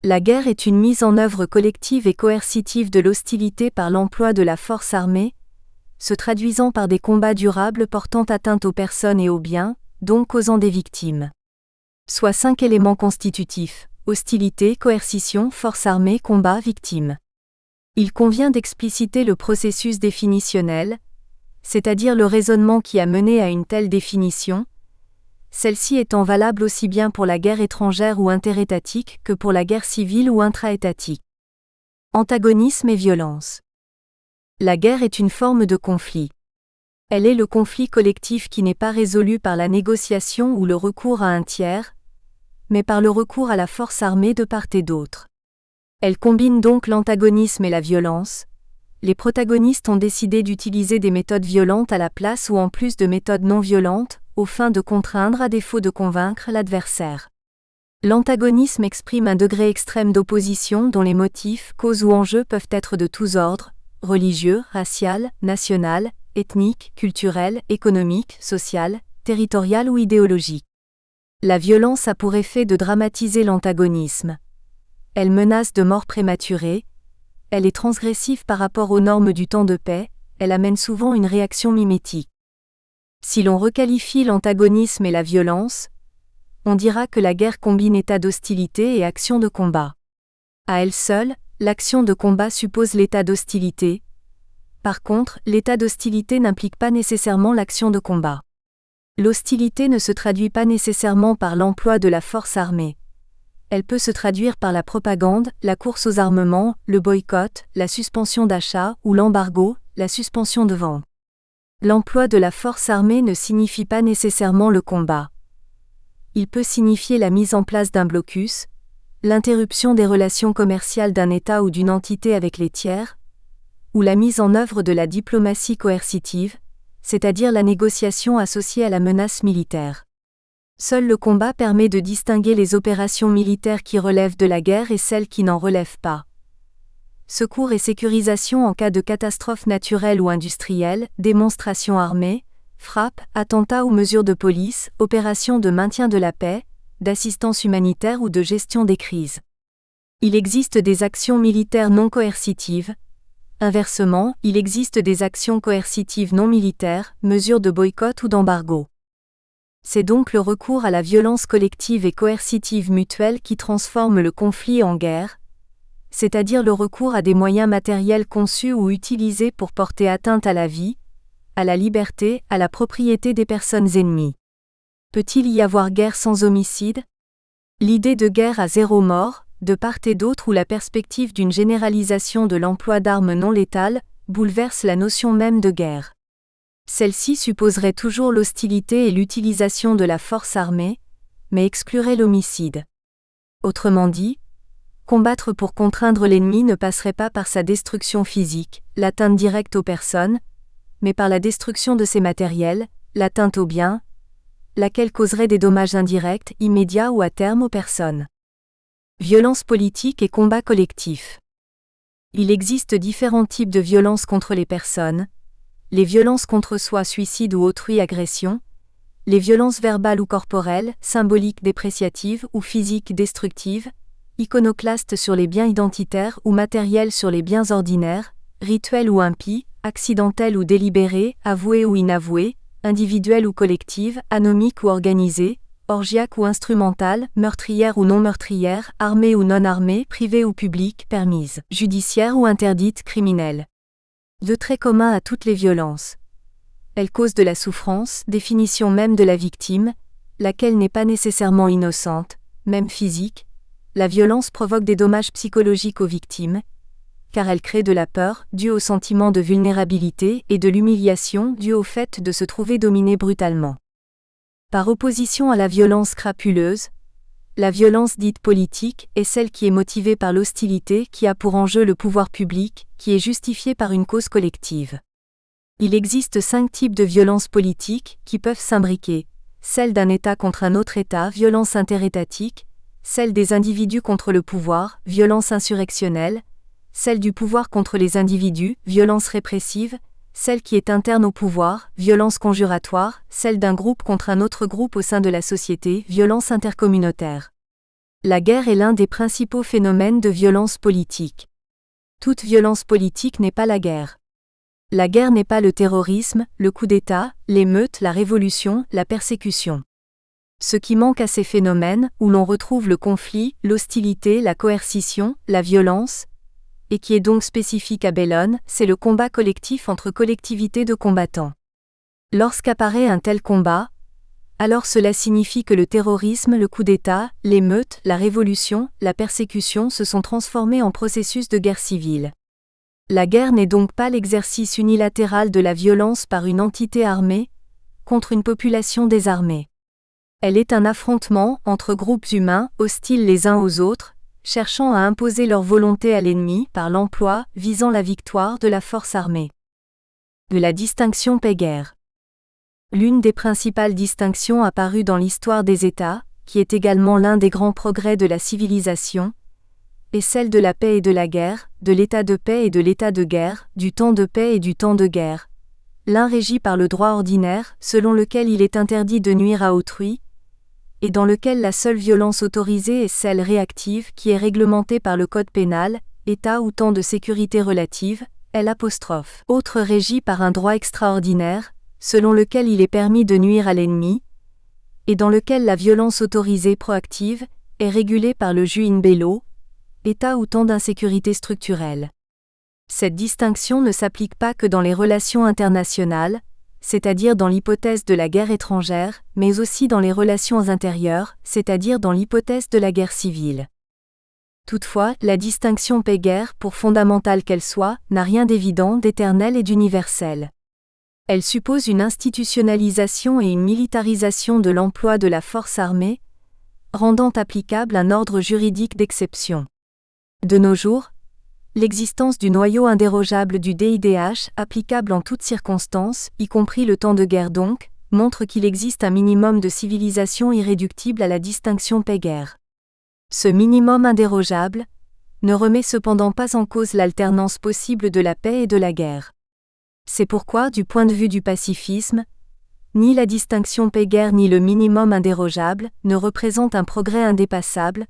La guerre est une mise en œuvre collective et coercitive de l'hostilité par l'emploi de la force armée, se traduisant par des combats durables portant atteinte aux personnes et aux biens, donc causant des victimes. Soit 5 éléments constitutifs, hostilité, coercition, force armée, combat, victime. Il convient d'expliciter le processus définitionnel, c'est-à-dire le raisonnement qui a mené à une telle définition, celle-ci étant valable aussi bien pour la guerre étrangère ou interétatique que pour la guerre civile ou intra-étatique. Antagonisme et violence. La guerre est une forme de conflit. Elle est le conflit collectif qui n'est pas résolu par la négociation ou le recours à un tiers, mais par le recours à la force armée de part et d'autre. Elle combine donc l'antagonisme et la violence. Les protagonistes ont décidé d'utiliser des méthodes violentes à la place ou en plus de méthodes non violentes, aux fins de contraindre à défaut de convaincre l'adversaire. L'antagonisme exprime un degré extrême d'opposition dont les motifs, causes ou enjeux peuvent être de tous ordres, religieux, racial, national, ethnique, culturel, économique, social, territorial ou idéologique. La violence a pour effet de dramatiser l'antagonisme. Elle menace de mort prématurée, elle est transgressive par rapport aux normes du temps de paix, elle amène souvent une réaction mimétique. Si l'on requalifie l'antagonisme et la violence, on dira que la guerre combine état d'hostilité et action de combat. À elle seule, l'action de combat suppose l'état d'hostilité. Par contre, l'état d'hostilité n'implique pas nécessairement l'action de combat. L'hostilité ne se traduit pas nécessairement par l'emploi de la force armée. Elle peut se traduire par la propagande, la course aux armements, le boycott, la suspension d'achat ou l'embargo, la suspension de vente. L'emploi de la force armée ne signifie pas nécessairement le combat. Il peut signifier la mise en place d'un blocus, l'interruption des relations commerciales d'un État ou d'une entité avec les tiers, ou la mise en œuvre de la diplomatie coercitive, c'est-à-dire la négociation associée à la menace militaire. Seul le combat permet de distinguer les opérations militaires qui relèvent de la guerre et celles qui n'en relèvent pas. Secours et sécurisation en cas de catastrophe naturelle ou industrielle, démonstration armée, frappe, attentat ou mesures de police, opérations de maintien de la paix, d'assistance humanitaire ou de gestion des crises. Il existe des actions militaires non coercitives. Inversement, il existe des actions coercitives non militaires, mesures de boycott ou d'embargo. C'est donc le recours à la violence collective et coercitive mutuelle qui transforme le conflit en guerre, c'est-à-dire le recours à des moyens matériels conçus ou utilisés pour porter atteinte à la vie, à la liberté, à la propriété des personnes ennemies. Peut-il y avoir guerre sans homicide ? L'idée de guerre à zéro mort, de part et d'autre ou la perspective d'une généralisation de l'emploi d'armes non létales, bouleverse la notion même de guerre. Celle-ci supposerait toujours l'hostilité et l'utilisation de la force armée, mais exclurait l'homicide. Autrement dit, combattre pour contraindre l'ennemi ne passerait pas par sa destruction physique, l'atteinte directe aux personnes, mais par la destruction de ses matériels, l'atteinte aux biens, laquelle causerait des dommages indirects, immédiats ou à terme aux personnes. Violence politique et combat collectif. Il existe différents types de violences contre les personnes, les violences contre soi, suicide ou autrui, agression, les violences verbales ou corporelles, symboliques dépréciatives ou physiques destructives, iconoclastes sur les biens identitaires ou matériels sur les biens ordinaires, rituels ou impies, accidentelles ou délibérées, avouées ou inavouées, individuelles ou collectives, anomiques ou organisées, orgiaques ou instrumentales, meurtrières ou non meurtrières, armées ou non armées, privées ou publiques, permises, judiciaires ou interdites, criminelles. Deux traits communs à toutes les violences. Elles causent de la souffrance, définition même de la victime, laquelle n'est pas nécessairement innocente, même physique. La violence provoque des dommages psychologiques aux victimes, car elle crée de la peur, due au sentiment de vulnérabilité, et de l'humiliation, due au fait de se trouver dominé brutalement. Par opposition à la violence crapuleuse, la violence dite politique est celle qui est motivée par l'hostilité, qui a pour enjeu le pouvoir public, qui est justifiée par une cause collective. Il existe 5 types de violences politiques qui peuvent s'imbriquer. Celle d'un État contre un autre État, violence interétatique, celle des individus contre le pouvoir, violence insurrectionnelle, celle du pouvoir contre les individus, violence répressive, celle qui est interne au pouvoir, violence conjuratoire, celle d'un groupe contre un autre groupe au sein de la société, violence intercommunautaire. La guerre est l'un des principaux phénomènes de violence politique. Toute violence politique n'est pas la guerre. La guerre n'est pas le terrorisme, le coup d'État, l'émeute, la révolution, la persécution. Ce qui manque à ces phénomènes, où l'on retrouve le conflit, l'hostilité, la coercition, la violence, et qui est donc spécifique à Bellone, c'est le combat collectif entre collectivités de combattants. Lorsqu'apparaît un tel combat, alors cela signifie que le terrorisme, le coup d'État, l'émeute, la révolution, la persécution se sont transformés en processus de guerre civile. La guerre n'est donc pas l'exercice unilatéral de la violence par une entité armée contre une population désarmée. Elle est un affrontement entre groupes humains, hostiles les uns aux autres, cherchant à imposer leur volonté à l'ennemi par l'emploi, visant la victoire de la force armée. De la distinction paix-guerre. L'une des principales distinctions apparues dans l'histoire des États, qui est également l'un des grands progrès de la civilisation, est celle de la paix et de la guerre, de l'état de paix et de l'état de guerre, du temps de paix et du temps de guerre. L'un régi par le droit ordinaire, selon lequel il est interdit de nuire à autrui, et dans lequel la seule violence autorisée est celle réactive qui est réglementée par le Code pénal, état ou temps de sécurité relative, L'. Autre régi par un droit extraordinaire, selon lequel il est permis de nuire à l'ennemi, et dans lequel la violence autorisée proactive est régulée par le jus in bello, état ou temps d'insécurité structurelle. Cette distinction ne s'applique pas que dans les relations internationales, c'est-à-dire dans l'hypothèse de la guerre étrangère, mais aussi dans les relations intérieures, c'est-à-dire dans l'hypothèse de la guerre civile. Toutefois, la distinction paix-guerre, pour fondamentale qu'elle soit, n'a rien d'évident, d'éternel et d'universel. Elle suppose une institutionnalisation et une militarisation de l'emploi de la force armée, rendant applicable un ordre juridique d'exception. De nos jours, l'existence du noyau indérogeable du DIDH, applicable en toutes circonstances, y compris le temps de guerre donc, montre qu'il existe un minimum de civilisation irréductible à la distinction paix-guerre. Ce minimum indérogeable ne remet cependant pas en cause l'alternance possible de la paix et de la guerre. C'est pourquoi, du point de vue du pacifisme, ni la distinction paix-guerre ni le minimum indérogeable ne représentent un progrès indépassable,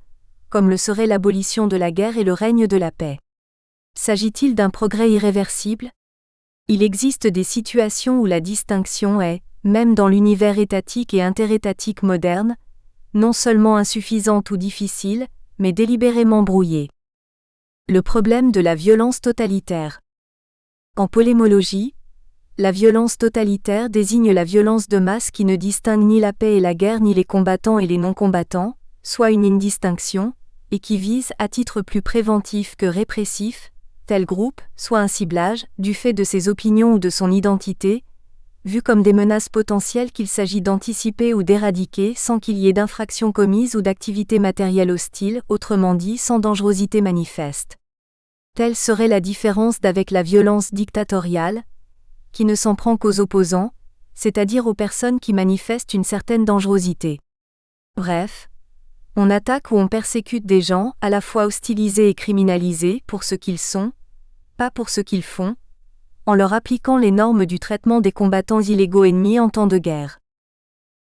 comme le serait l'abolition de la guerre et le règne de la paix. S'agit-il d'un progrès irréversible ? Il existe des situations où la distinction est, même dans l'univers étatique et interétatique moderne, non seulement insuffisante ou difficile, mais délibérément brouillée. Le problème de la violence totalitaire. En polémologie, la violence totalitaire désigne la violence de masse qui ne distingue ni la paix et la guerre ni les combattants et les non-combattants, soit une indistinction, et qui vise, à titre plus préventif que répressif, tel groupe, soit un ciblage, du fait de ses opinions ou de son identité, vu comme des menaces potentielles qu'il s'agit d'anticiper ou d'éradiquer sans qu'il y ait d'infraction commise ou d'activité matérielle hostile, autrement dit sans dangerosité manifeste. Telle serait la différence d'avec la violence dictatoriale, qui ne s'en prend qu'aux opposants, c'est-à-dire aux personnes qui manifestent une certaine dangerosité. Bref, on attaque ou on persécute des gens, à la fois hostilisés et criminalisés, pour ce qu'ils sont, pas pour ce qu'ils font, en leur appliquant les normes du traitement des combattants illégaux ennemis en temps de guerre.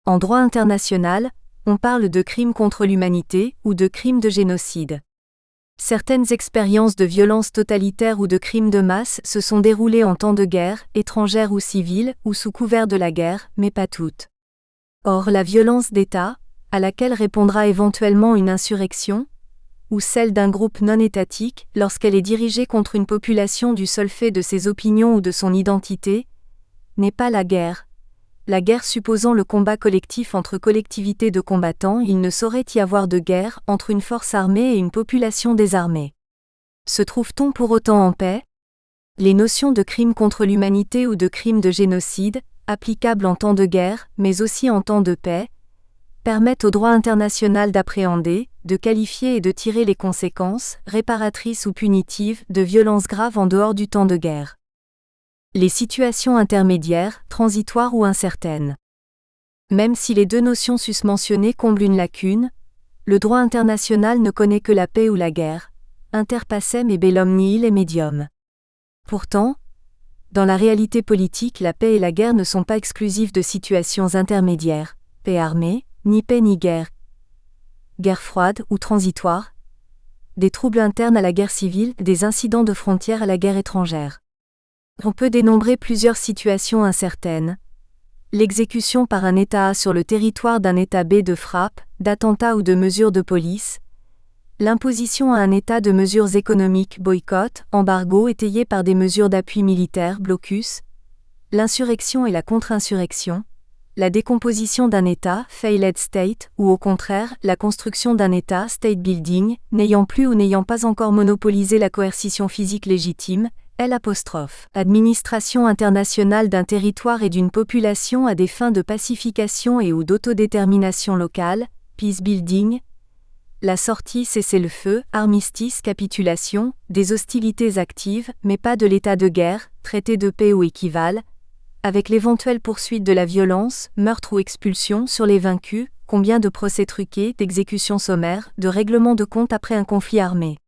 En droit international, on parle de crimes contre l'humanité ou de crimes de génocide. Certaines expériences de violence totalitaire ou de crimes de masse se sont déroulées en temps de guerre, étrangère ou civile, ou sous couvert de la guerre, mais pas toutes. Or la violence d'État, à laquelle répondra éventuellement une insurrection, ou celle d'un groupe non étatique, lorsqu'elle est dirigée contre une population du seul fait de ses opinions ou de son identité, n'est pas la guerre. La guerre supposant le combat collectif entre collectivités de combattants, il ne saurait y avoir de guerre entre une force armée et une population désarmée. Se trouve-t-on pour autant en paix ? Les notions de crime contre l'humanité ou de crime de génocide, applicables en temps de guerre, mais aussi en temps de paix, permettent au droit international d'appréhender, de qualifier et de tirer les conséquences, réparatrices ou punitives, de violences graves en dehors du temps de guerre. Les situations intermédiaires, transitoires ou incertaines. Même si les deux notions susmentionnées comblent une lacune, le droit international ne connaît que la paix ou la guerre, inter pacem et bellum nihil et medium. Pourtant, dans la réalité politique, la paix et la guerre ne sont pas exclusives de situations intermédiaires, paix armée, ni paix ni guerre, guerre froide ou transitoire, des troubles internes à la guerre civile, des incidents de frontières à la guerre étrangère. On peut dénombrer plusieurs situations incertaines. L'exécution par un État A sur le territoire d'un État B de frappe, d'attentats ou de mesures de police. L'imposition à un État de mesures économiques, boycott, embargo étayées par des mesures d'appui militaire, blocus. L'insurrection et la contre-insurrection. La décomposition d'un État, failed state, ou au contraire, la construction d'un État, state building, n'ayant plus ou n'ayant pas encore monopolisé la coercition physique légitime, L'. Administration internationale d'un territoire et d'une population à des fins de pacification et ou d'autodétermination locale, peace building. La sortie cessez-le-feu, armistice, capitulation, des hostilités actives, mais pas de l'état de guerre, traité de paix ou équivalent, avec l'éventuelle poursuite de la violence, meurtre ou expulsion sur les vaincus, combien de procès truqués, d'exécutions sommaires, de règlements de compte après un conflit armé.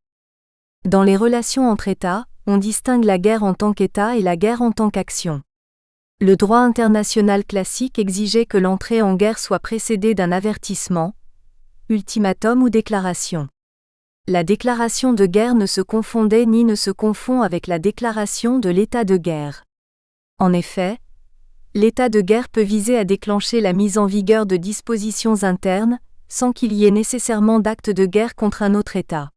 Dans les relations entre États, on distingue la guerre en tant qu'État et la guerre en tant qu'action. Le droit international classique exigeait que l'entrée en guerre soit précédée d'un avertissement, ultimatum ou déclaration. La déclaration de guerre ne se confondait ni ne se confond avec la déclaration de l'état de guerre. En effet, l'état de guerre peut viser à déclencher la mise en vigueur de dispositions internes, sans qu'il y ait nécessairement d'acte de guerre contre un autre État.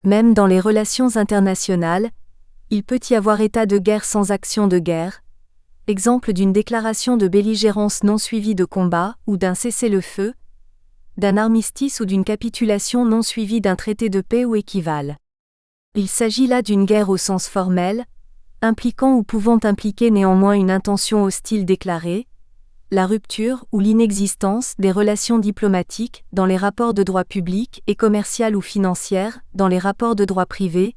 Même dans les relations internationales, il peut y avoir état de guerre sans action de guerre, exemple d'une déclaration de belligérance non suivie de combat ou d'un cessez-le-feu, d'un armistice ou d'une capitulation non suivie d'un traité de paix ou équivalent. Il s'agit là d'une guerre au sens formel, impliquant ou pouvant impliquer néanmoins une intention hostile déclarée, la rupture ou l'inexistence des relations diplomatiques dans les rapports de droit public et commercial ou financière dans les rapports de droit privé,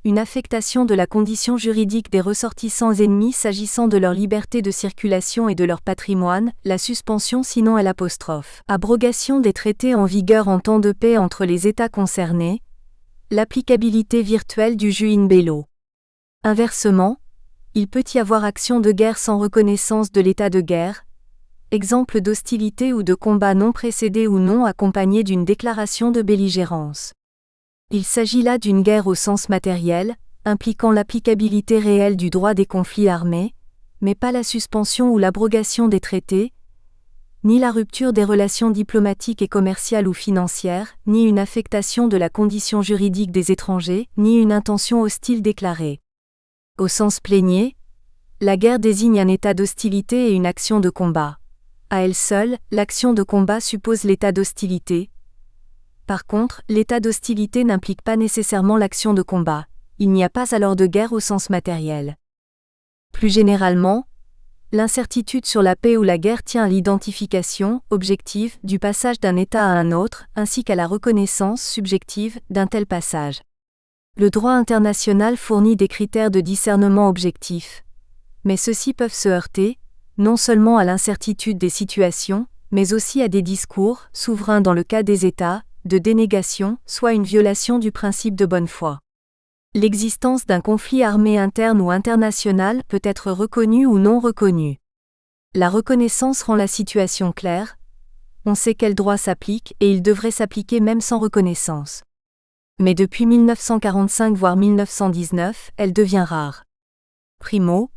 une affectation de la condition juridique des ressortissants ennemis s'agissant de leur liberté de circulation et de leur patrimoine, la suspension sinon abrogation des traités en vigueur en temps de paix entre les États concernés, l'applicabilité virtuelle du jus in bello. Inversement, il peut y avoir action de guerre sans reconnaissance de l'état de guerre, exemple d'hostilité ou de combat non précédé ou non accompagné d'une déclaration de belligérance. Il s'agit là d'une guerre au sens matériel, impliquant l'applicabilité réelle du droit des conflits armés, mais pas la suspension ou l'abrogation des traités, ni la rupture des relations diplomatiques et commerciales ou financières, ni une affectation de la condition juridique des étrangers, ni une intention hostile déclarée. Au sens plénier, la guerre désigne un état d'hostilité et une action de combat. À elle seule, l'action de combat suppose l'état d'hostilité. Par contre, l'état d'hostilité n'implique pas nécessairement l'action de combat. Il n'y a pas alors de guerre au sens matériel. Plus généralement, l'incertitude sur la paix ou la guerre tient à l'identification, objective, du passage d'un état à un autre, ainsi qu'à la reconnaissance subjective d'un tel passage. Le droit international fournit des critères de discernement objectif. Mais ceux-ci peuvent se heurter, non seulement à l'incertitude des situations, mais aussi à des discours, souverains dans le cas des États, de dénégation, soit une violation du principe de bonne foi. L'existence d'un conflit armé interne ou international peut être reconnue ou non reconnue. La reconnaissance rend la situation claire, on sait quel droit s'applique et il devrait s'appliquer même sans reconnaissance. Mais depuis 1945 voire 1919, elle devient rare. Primo,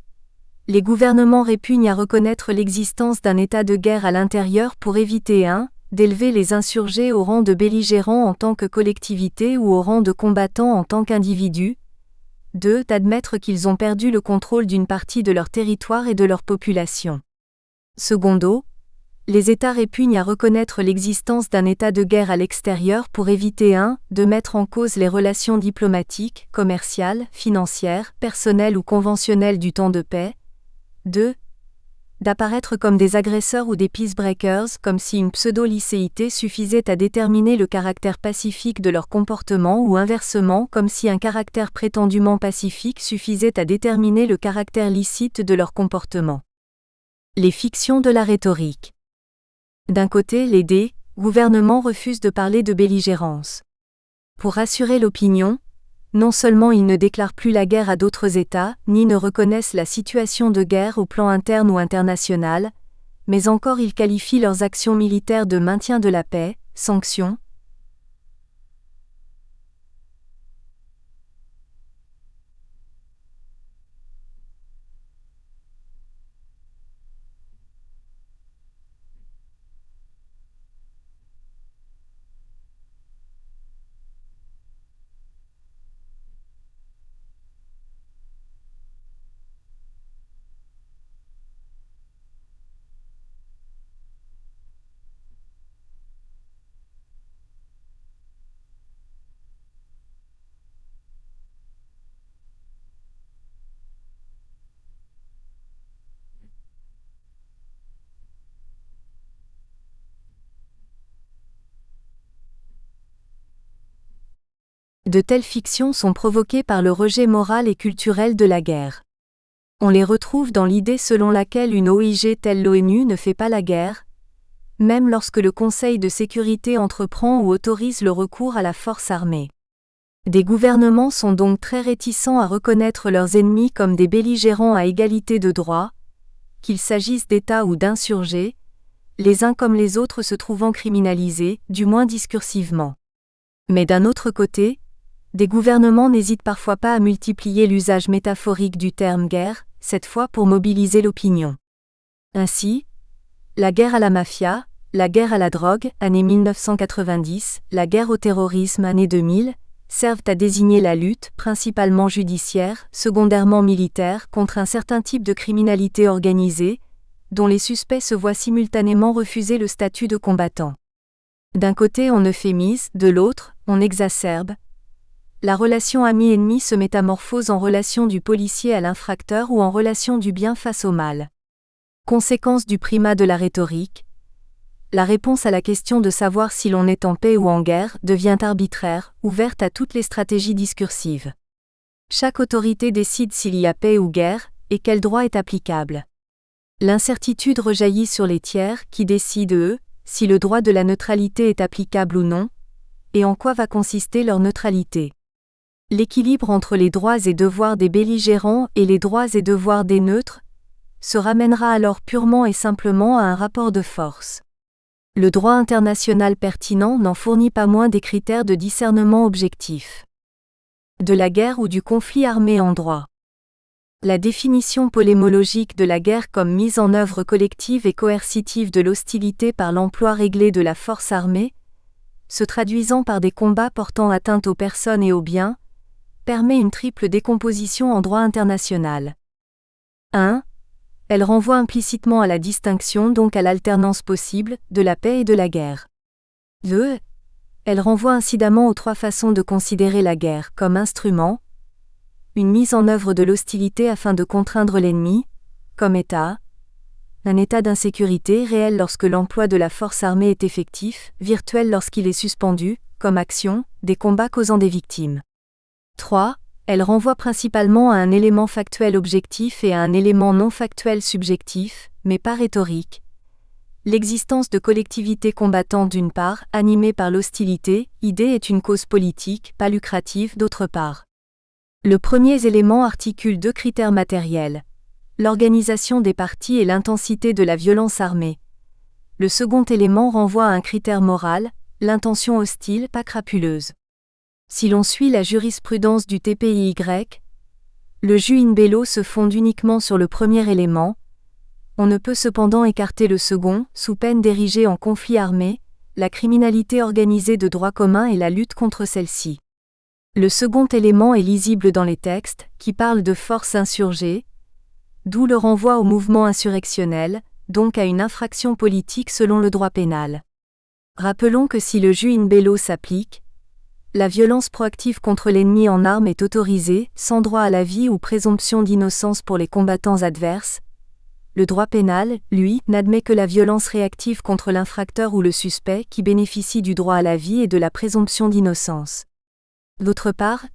les gouvernements répugnent à reconnaître l'existence d'un état de guerre à l'intérieur pour éviter d'élever les insurgés au rang de belligérants en tant que collectivité ou au rang de combattants en tant qu'individus. 2. D'admettre qu'ils ont perdu le contrôle d'une partie de leur territoire et de leur population. Secondo, les États répugnent à reconnaître l'existence d'un état de guerre à l'extérieur pour éviter de mettre en cause les relations diplomatiques, commerciales, financières, personnelles ou conventionnelles du temps de paix. 2. D'apparaître comme des agresseurs ou des peacebreakers, comme si une pseudo-licéité suffisait à déterminer le caractère pacifique de leur comportement ou inversement comme si un caractère prétendument pacifique suffisait à déterminer le caractère licite de leur comportement. Les fictions de la rhétorique. D'un côté, les gouvernements refusent de parler de belligérance. Pour rassurer l'opinion, non seulement ils ne déclarent plus la guerre à d'autres États, ni ne reconnaissent la situation de guerre au plan interne ou international, mais encore ils qualifient leurs actions militaires de maintien de la paix, sanctions. De telles fictions sont provoquées par le rejet moral et culturel de la guerre. On les retrouve dans l'idée selon laquelle une OIG telle l'ONU ne fait pas la guerre, même lorsque le Conseil de sécurité entreprend ou autorise le recours à la force armée. Des gouvernements sont donc très réticents à reconnaître leurs ennemis comme des belligérants à égalité de droit, qu'il s'agisse d'États ou d'insurgés, les uns comme les autres se trouvant criminalisés, du moins discursivement. Mais d'un autre côté, des gouvernements n'hésitent parfois pas à multiplier l'usage métaphorique du terme guerre, cette fois pour mobiliser l'opinion. Ainsi, la guerre à la mafia, la guerre à la drogue, année 1990, la guerre au terrorisme, année 2000, servent à désigner la lutte, principalement judiciaire, secondairement militaire, contre un certain type de criminalité organisée, dont les suspects se voient simultanément refuser le statut de combattant. D'un côté on euphémise, de l'autre, on exacerbe. La relation ami-ennemi se métamorphose en relation du policier à l'infracteur ou en relation du bien face au mal. Conséquence du primat de la rhétorique, la réponse à la question de savoir si l'on est en paix ou en guerre devient arbitraire, ouverte à toutes les stratégies discursives. Chaque autorité décide s'il y a paix ou guerre, et quel droit est applicable. L'incertitude rejaillit sur les tiers qui décident, eux, si le droit de la neutralité est applicable ou non, et en quoi va consister leur neutralité. L'équilibre entre les droits et devoirs des belligérants et les droits et devoirs des neutres se ramènera alors purement et simplement à un rapport de force. Le droit international pertinent n'en fournit pas moins des critères de discernement objectifs. De la guerre ou du conflit armé en droit. La définition polémologique de la guerre comme mise en œuvre collective et coercitive de l'hostilité par l'emploi réglé de la force armée, se traduisant par des combats portant atteinte aux personnes et aux biens, permet une triple décomposition en droit international. 1. Elle renvoie implicitement à la distinction, donc à l'alternance possible, de la paix et de la guerre. 2. Elle renvoie incidemment aux trois façons de considérer la guerre comme instrument, une mise en œuvre de l'hostilité afin de contraindre l'ennemi, comme état, un état d'insécurité réel lorsque l'emploi de la force armée est effectif, virtuel lorsqu'il est suspendu, comme action, des combats causant des victimes. 3. Elle renvoie principalement à un élément factuel objectif et à un élément non factuel subjectif, mais pas rhétorique. L'existence de collectivités combattantes d'une part, animées par l'hostilité, idée est une cause politique, pas lucrative d'autre part. Le premier élément articule deux critères matériels, l'organisation des partis et l'intensité de la violence armée. Le second élément renvoie à un critère moral, l'intention hostile, pas crapuleuse. Si l'on suit la jurisprudence du TPIY, le jus in bello se fonde uniquement sur le premier élément, on ne peut cependant écarter le second, sous peine d'ériger en conflit armé, la criminalité organisée de droit commun et la lutte contre celle-ci. Le second élément est lisible dans les textes, qui parlent de forces insurgées, d'où le renvoi au mouvement insurrectionnel, donc à une infraction politique selon le droit pénal. Rappelons que si le jus in bello s'applique, la violence proactive contre l'ennemi en armes est autorisée, sans droit à la vie ou présomption d'innocence pour les combattants adverses. Le droit pénal, lui, n'admet que la violence réactive contre l'infracteur ou le suspect qui bénéficie du droit à la vie et de la présomption d'innocence. D'autre part,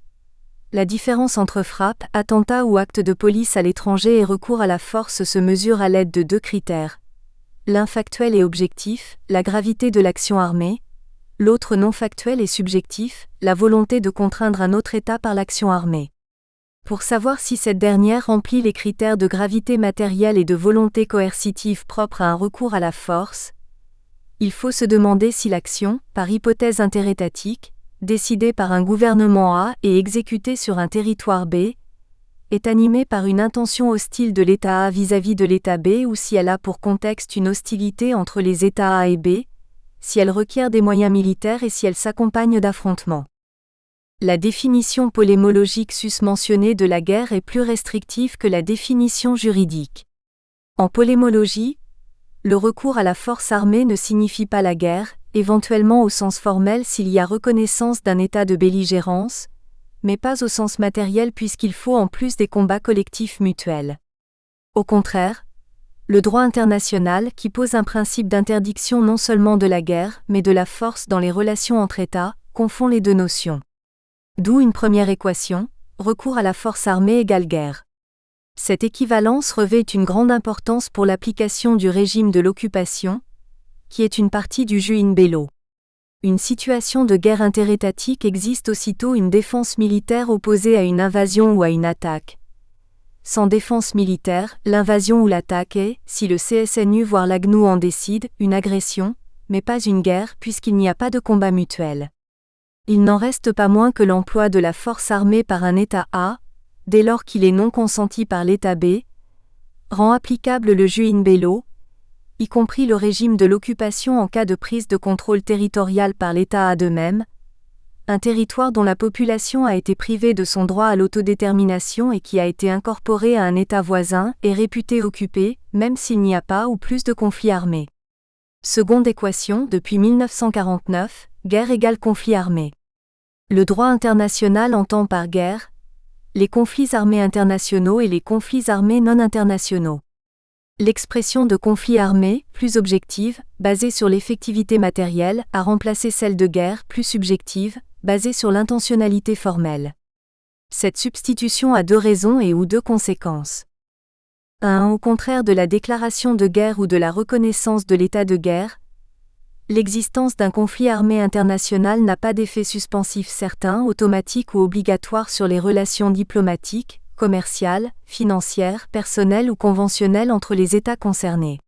la différence entre frappe, attentat ou acte de police à l'étranger et recours à la force se mesure à l'aide de deux critères. L'un factuel et objectif, la gravité de l'action armée. L'autre non factuel et subjectif, la volonté de contraindre un autre État par l'action armée. Pour savoir si cette dernière remplit les critères de gravité matérielle et de volonté coercitive propres à un recours à la force, il faut se demander si l'action, par hypothèse interétatique, décidée par un gouvernement A et exécutée sur un territoire B, est animée par une intention hostile de l'État A vis-à-vis de l'État B ou si elle a pour contexte une hostilité entre les États A et B, si elle requiert des moyens militaires et si elle s'accompagne d'affrontements. La définition polémologique sus-mentionnée de la guerre est plus restrictive que la définition juridique. En polémologie, le recours à la force armée ne signifie pas la guerre, éventuellement au sens formel s'il y a reconnaissance d'un état de belligérance, mais pas au sens matériel puisqu'il faut en plus des combats collectifs mutuels. Au contraire, le droit international qui pose un principe d'interdiction non seulement de la guerre, mais de la force dans les relations entre États, confond les deux notions. D'où une première équation, recours à la force armée égale guerre. Cette équivalence revêt une grande importance pour l'application du régime de l'occupation, qui est une partie du jus in bello. Une situation de guerre interétatique existe aussitôt une défense militaire opposée à une invasion ou à une attaque. sans défense militaire, l'invasion ou l'attaque est, si le CSNU voire l'AGNU en décide, une agression, mais pas une guerre puisqu'il n'y a pas de combat mutuel. Il n'en reste pas moins que l'emploi de la force armée par un État A, dès lors qu'il est non consenti par l'État B, rend applicable le jus in bello, y compris le régime de l'occupation en cas de prise de contrôle territorial par l'État A de même, un territoire dont la population a été privée de son droit à l'autodétermination et qui a été incorporé à un État voisin est réputé occupé, même s'il n'y a pas ou plus de conflits armés. Seconde équation, depuis 1949, guerre égale conflit armé. Le droit international entend par guerre les conflits armés internationaux et les conflits armés non internationaux. L'expression de conflit armé, plus objective, basée sur l'effectivité matérielle, a remplacé celle de guerre, plus subjective, basée sur l'intentionnalité formelle. Cette substitution a deux raisons et ou deux conséquences. 1. Au contraire de la déclaration de guerre ou de la reconnaissance de l'état de guerre, l'existence d'un conflit armé international n'a pas d'effet suspensif certain, automatique ou obligatoire sur les relations diplomatiques, commerciales, financières, personnelles ou conventionnelles entre les États concernés.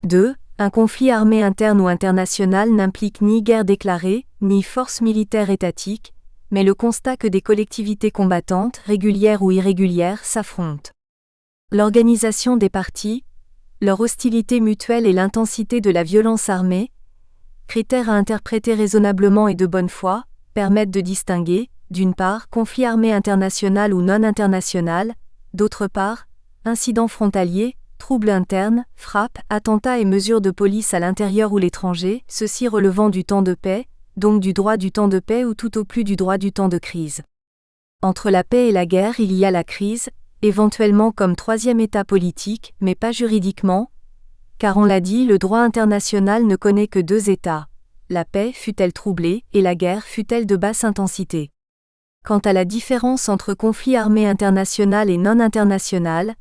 2. Un conflit armé interne ou international n'implique ni guerre déclarée, ni force militaire étatique, mais le constat que des collectivités combattantes, régulières ou irrégulières, s'affrontent. L'organisation des parties, leur hostilité mutuelle et l'intensité de la violence armée, critères à interpréter raisonnablement et de bonne foi, permettent de distinguer, d'une part, conflit armé international ou non international, d'autre part, incidents frontaliers, troubles internes, frappes, attentats et mesures de police à l'intérieur ou l'étranger, ceci relevant du temps de paix, donc du droit du temps de paix ou tout au plus du droit du temps de crise. Entre la paix et la guerre, il y a la crise, éventuellement comme troisième état politique, mais pas juridiquement, car on l'a dit, le droit international ne connaît que deux états. La paix fut-elle troublée, et la guerre fut-elle de basse intensité. Quant à la différence entre conflit armé international et non international,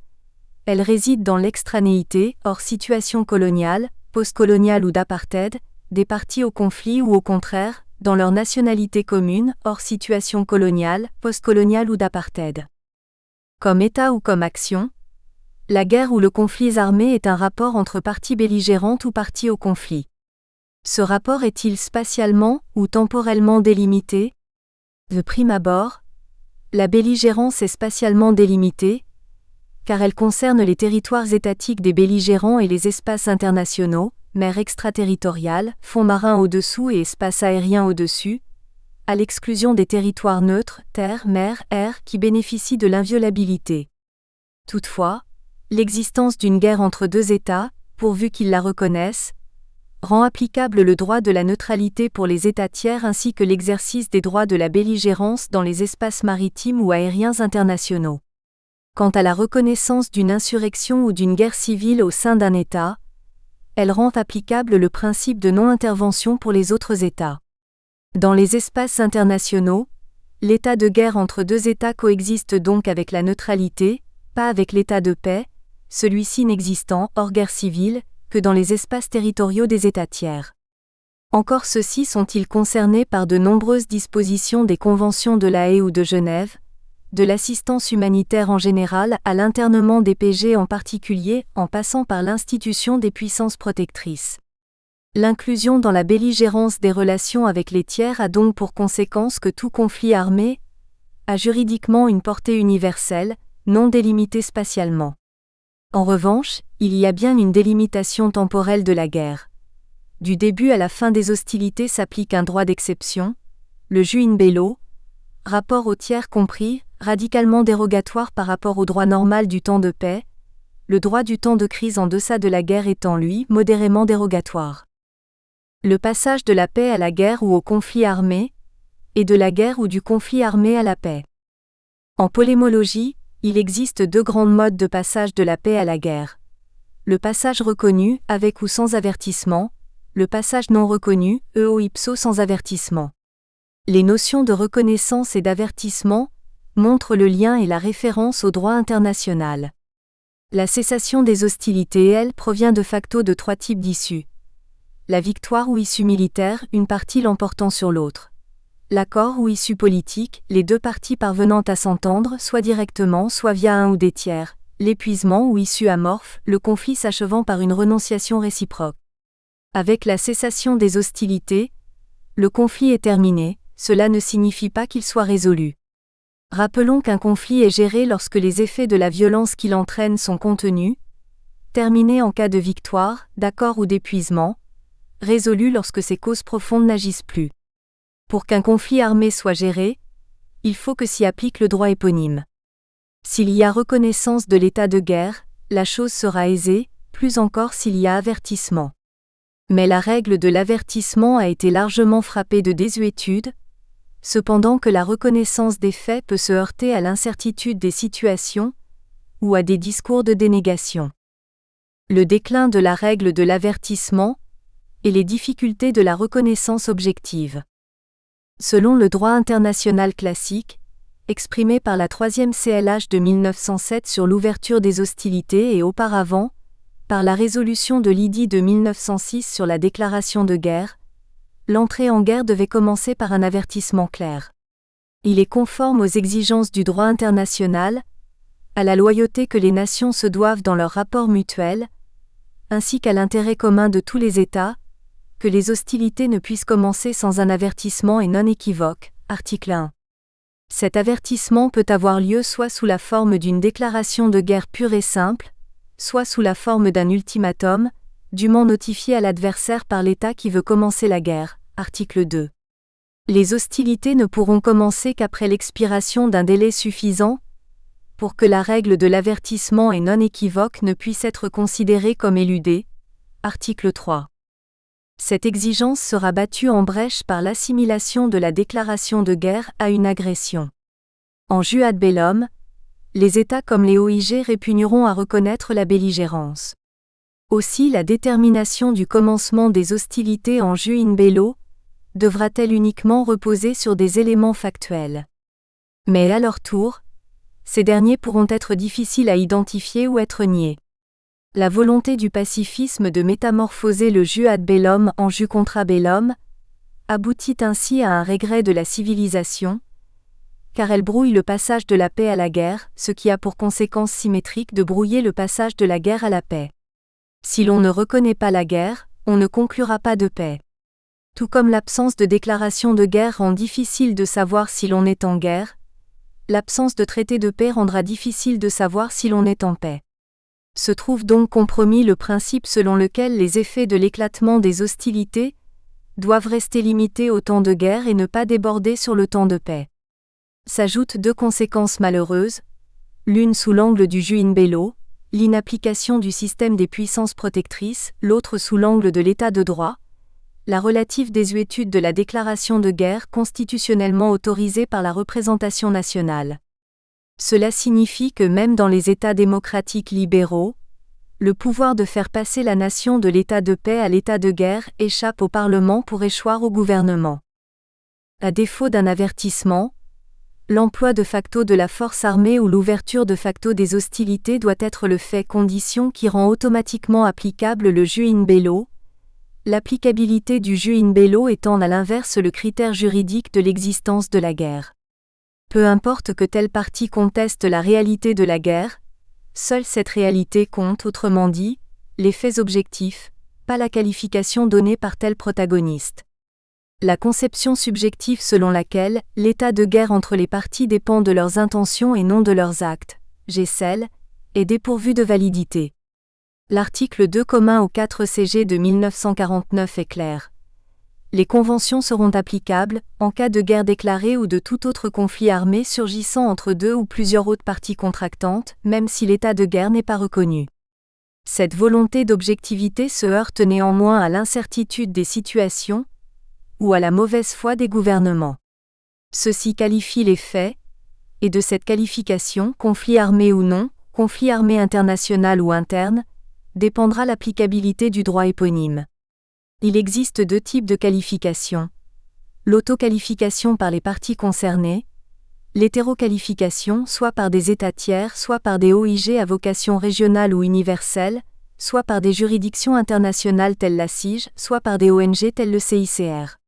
elle réside dans l'extranéité, hors situation coloniale, postcoloniale ou d'apartheid, des parties au conflit ou au contraire, dans leur nationalité commune, hors situation coloniale, postcoloniale ou d'apartheid. Comme État ou comme action, la guerre ou le conflit armé est un rapport entre parties belligérantes ou parties au conflit. Ce rapport est-il spatialement ou temporellement délimité ? De prime abord, la belligérance est spatialement délimitée, car elle concerne les territoires étatiques des belligérants et les espaces internationaux, mers extraterritoriales, fonds marins au-dessous et espaces aériens au-dessus, à l'exclusion des territoires neutres, terre, mer, air, qui bénéficient de l'inviolabilité. Toutefois, l'existence d'une guerre entre deux États, pourvu qu'ils la reconnaissent, rend applicable le droit de la neutralité pour les États tiers ainsi que l'exercice des droits de la belligérance dans les espaces maritimes ou aériens internationaux. Quant à la reconnaissance d'une insurrection ou d'une guerre civile au sein d'un État, elle rend applicable le principe de non-intervention pour les autres États. Dans les espaces internationaux, l'état de guerre entre deux États coexiste donc avec la neutralité, pas avec l'état de paix, celui-ci n'existant, hors guerre civile, que dans les espaces territoriaux des États tiers. Encore ceux-ci sont-ils concernés par de nombreuses dispositions des conventions de La Haye ou de Genève, de l'assistance humanitaire en général à l'internement des PG en particulier, en passant par l'institution des puissances protectrices. L'inclusion dans la belligérance des relations avec les tiers a donc pour conséquence que tout conflit armé a juridiquement une portée universelle, non délimitée spatialement. En revanche, il y a bien une délimitation temporelle de la guerre. Du début à la fin des hostilités s'applique un droit d'exception, le jus in bello, rapport aux tiers compris, radicalement dérogatoire par rapport au droit normal du temps de paix, le droit du temps de crise en deçà de la guerre étant lui modérément dérogatoire. Le passage de la paix à la guerre ou au conflit armé, et de la guerre ou du conflit armé à la paix. En polémologie, il existe deux grands modes de passage de la paix à la guerre. Le passage reconnu, avec ou sans avertissement, le passage non reconnu, eo ipso sans avertissement. Les notions de reconnaissance et d'avertissement montrent le lien et la référence au droit international. La cessation des hostilités, elle, provient de facto de trois types d'issues. La victoire ou issue militaire, une partie l'emportant sur l'autre. l'accord ou issue politique, les deux parties parvenant à s'entendre soit directement soit via un ou des tiers, l'épuisement ou issue amorphe, le conflit s'achevant par une renonciation réciproque. Avec la cessation des hostilités, le conflit est terminé, cela ne signifie pas qu'il soit résolu. Rappelons qu'un conflit est géré lorsque les effets de la violence qu'il entraîne sont contenus, terminé en cas de victoire, d'accord ou d'épuisement, résolu lorsque ces causes profondes n'agissent plus. Pour qu'un conflit armé soit géré, il faut que s'y applique le droit éponyme. S'il y a reconnaissance de l'état de guerre, la chose sera aisée, plus encore s'il y a avertissement. Mais la règle de l'avertissement a été largement frappée de désuétude, cependant que la reconnaissance des faits peut se heurter à l'incertitude des situations, ou à des discours de dénégation. Le déclin de la règle de l'avertissement, et les difficultés de la reconnaissance objective. Selon le droit international classique, exprimé par la 3e CLH de 1907 sur l'ouverture des hostilités et auparavant, par la résolution de l'IDI de 1906 sur la déclaration de guerre, l'entrée en guerre devait commencer par un avertissement clair. Il est conforme aux exigences du droit international, à la loyauté que les nations se doivent dans leurs rapports mutuels, ainsi qu'à l'intérêt commun de tous les États, que les hostilités ne puissent commencer sans un avertissement et non équivoque, article 1. Cet avertissement peut avoir lieu soit sous la forme d'une déclaration de guerre pure et simple, soit sous la forme d'un ultimatum, dûment notifié à l'adversaire par l'État qui veut commencer la guerre, article 2. Les hostilités ne pourront commencer qu'après l'expiration d'un délai suffisant pour que la règle de l'avertissement et non équivoque ne puisse être considérée comme éludée, article 3. Cette exigence sera battue en brèche par l'assimilation de la déclaration de guerre à une agression. En jus ad bellum, les États comme les OIG répugneront à reconnaître la belligérance. Aussi la détermination du commencement des hostilités en jus in bello devra-t-elle uniquement reposer sur des éléments factuels. Mais à leur tour, ces derniers pourront être difficiles à identifier ou être niés. La volonté du pacifisme de métamorphoser le jus ad bellum en jus contra bellum aboutit ainsi à un régret de la civilisation, car elle brouille le passage de la paix à la guerre, ce qui a pour conséquence symétrique de brouiller le passage de la guerre à la paix. Si l'on ne reconnaît pas la guerre, on ne conclura pas de paix. Tout comme l'absence de déclaration de guerre rend difficile de savoir si l'on est en guerre, l'absence de traité de paix rendra difficile de savoir si l'on est en paix. Se trouve donc compromis le principe selon lequel les effets de l'éclatement des hostilités doivent rester limités au temps de guerre et ne pas déborder sur le temps de paix. S'ajoutent deux conséquences malheureuses, l'une sous l'angle du jus in bello, l'inapplication du système des puissances protectrices, l'autre sous l'angle de l'état de droit, la relative désuétude de la déclaration de guerre constitutionnellement autorisée par la représentation nationale. Cela signifie que même dans les États démocratiques libéraux, le pouvoir de faire passer la nation de l'état de paix à l'état de guerre échappe au Parlement pour échoir au gouvernement. À défaut d'un avertissement, l'emploi de facto de la force armée ou l'ouverture de facto des hostilités doit être le fait condition qui rend automatiquement applicable le jus in bello, l'applicabilité du jus in bello étant à l'inverse le critère juridique de l'existence de la guerre. Peu importe que telle partie conteste la réalité de la guerre, seule cette réalité compte, autrement dit, les faits objectifs, pas la qualification donnée par tel protagoniste. La conception subjective selon laquelle l'état de guerre entre les parties dépend de leurs intentions et non de leurs actes, Gessel, est dépourvue de validité. L'article 2 commun aux 4 CG de 1949 est clair. Les conventions seront applicables, en cas de guerre déclarée ou de tout autre conflit armé surgissant entre deux ou plusieurs autres parties contractantes, même si l'état de guerre n'est pas reconnu. Cette volonté d'objectivité se heurte néanmoins à l'incertitude des situations, ou à la mauvaise foi des gouvernements. Ceux-ci qualifient les faits, et de cette qualification, conflit armé ou non, conflit armé international ou interne, dépendra l'applicabilité du droit éponyme. Il existe deux types de qualification. L'autoqualification par les parties concernées, l'hétéroqualification soit par des États tiers, soit par des OIG à vocation régionale ou universelle, soit par des juridictions internationales telles la CIJ, soit par des ONG telles le CICR.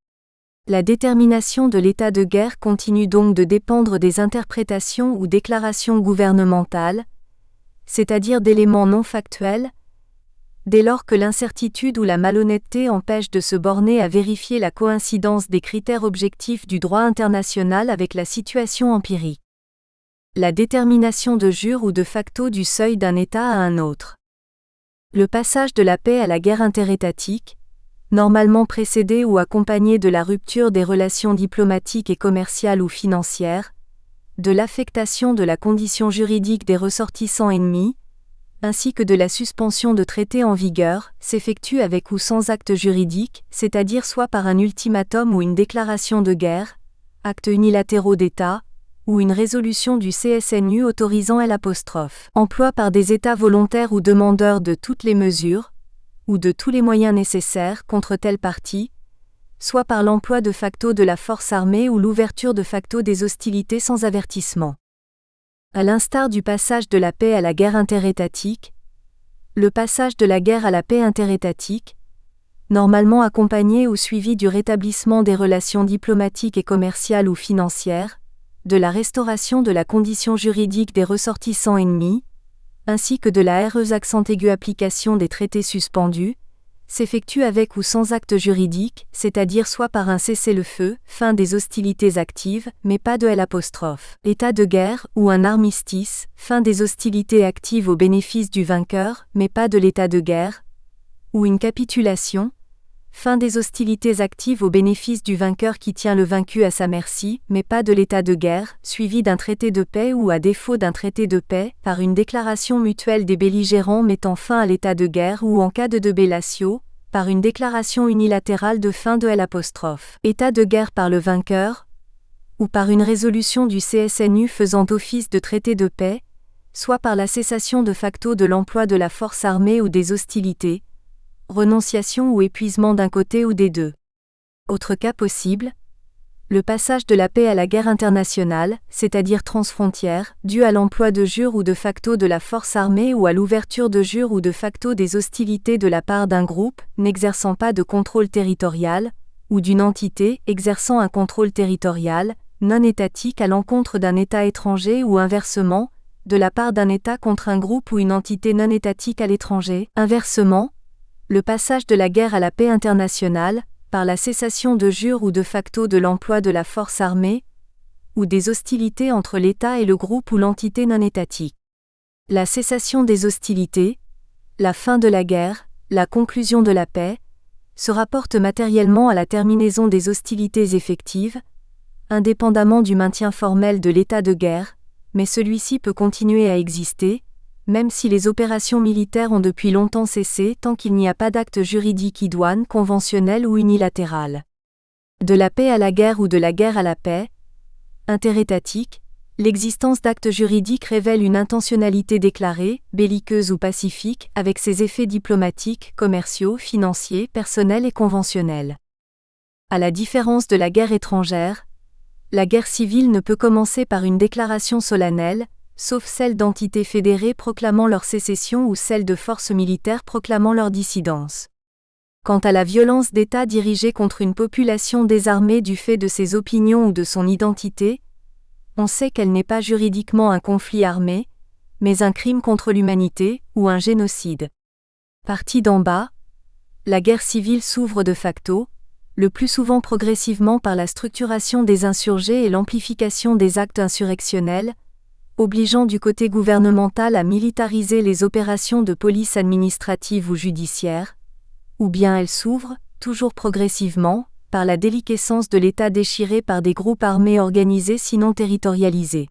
La détermination de l'état de guerre continue donc de dépendre des interprétations ou déclarations gouvernementales, c'est-à-dire d'éléments non factuels, dès lors que l'incertitude ou la malhonnêteté empêche de se borner à vérifier la coïncidence des critères objectifs du droit international avec la situation empirique. La détermination de jure ou de facto du seuil d'un État à un autre. Le passage de la paix à la guerre interétatique, normalement précédé ou accompagné de la rupture des relations diplomatiques et commerciales ou financières, de l'affectation de la condition juridique des ressortissants ennemis, ainsi que de la suspension de traités en vigueur, s'effectue avec ou sans acte juridique, c'est-à-dire soit par un ultimatum ou une déclaration de guerre, actes unilatéraux d'État, ou une résolution du CSNU autorisant emploi par des États volontaires ou demandeurs de toutes les mesures, ou de tous les moyens nécessaires contre telle partie, soit par l'emploi de facto de la force armée ou l'ouverture de facto des hostilités sans avertissement. À l'instar du passage de la paix à la guerre interétatique, le passage de la guerre à la paix interétatique, normalement accompagné ou suivi du rétablissement des relations diplomatiques et commerciales ou financières, de la restauration de la condition juridique des ressortissants ennemis, ainsi que de la application des traités suspendus, s'effectue avec ou sans acte juridique, c'est-à-dire soit par un cessez-le-feu, fin des hostilités actives, mais pas de état de guerre, ou un armistice, fin des hostilités actives au bénéfice du vainqueur, mais pas de l'état de guerre, ou une capitulation, fin des hostilités actives au bénéfice du vainqueur qui tient le vaincu à sa merci, mais pas de l'état de guerre, suivi d'un traité de paix ou à défaut d'un traité de paix, par une déclaration mutuelle des belligérants mettant fin à l'état de guerre ou en cas de bellatio, par une déclaration unilatérale de fin de état de guerre par le vainqueur, ou par une résolution du CSNU faisant office de traité de paix, soit par la cessation de facto de l'emploi de la force armée ou des hostilités, renonciation ou épuisement d'un côté ou des deux. Autre cas possible, le passage de la paix à la guerre internationale, c'est-à-dire transfrontière, dû à l'emploi de jure ou de facto de la force armée ou à l'ouverture de jure ou de facto des hostilités de la part d'un groupe, n'exerçant pas de contrôle territorial, ou d'une entité exerçant un contrôle territorial, non étatique à l'encontre d'un État étranger ou inversement, de la part d'un État contre un groupe ou une entité non étatique à l'étranger, inversement, le passage de la guerre à la paix internationale, par la cessation de jure ou de facto de l'emploi de la force armée, ou des hostilités entre l'État et le groupe ou l'entité non étatique. La cessation des hostilités, la fin de la guerre, la conclusion de la paix, se rapporte matériellement à la terminaison des hostilités effectives, indépendamment du maintien formel de l'état de guerre, mais celui-ci peut continuer à exister, même si les opérations militaires ont depuis longtemps cessé tant qu'il n'y a pas d'acte juridique idoine, conventionnel ou unilatéral. De la paix à la guerre ou de la guerre à la paix, interétatique, l'existence d'actes juridiques révèle une intentionnalité déclarée, belliqueuse ou pacifique, avec ses effets diplomatiques, commerciaux, financiers, personnels et conventionnels. À la différence de la guerre étrangère, la guerre civile ne peut commencer par une déclaration solennelle, sauf celle d'entités fédérées proclamant leur sécession ou celle de forces militaires proclamant leur dissidence. Quant à la violence d'État dirigée contre une population désarmée du fait de ses opinions ou de son identité, on sait qu'elle n'est pas juridiquement un conflit armé, mais un crime contre l'humanité, ou un génocide. Partie d'en bas, la guerre civile s'ouvre de facto, le plus souvent progressivement par la structuration des insurgés et l'amplification des actes insurrectionnels, obligeant du côté gouvernemental à militariser les opérations de police administrative ou judiciaire, ou bien elle s'ouvre, toujours progressivement, par la déliquescence de l'État déchiré par des groupes armés organisés sinon territorialisés.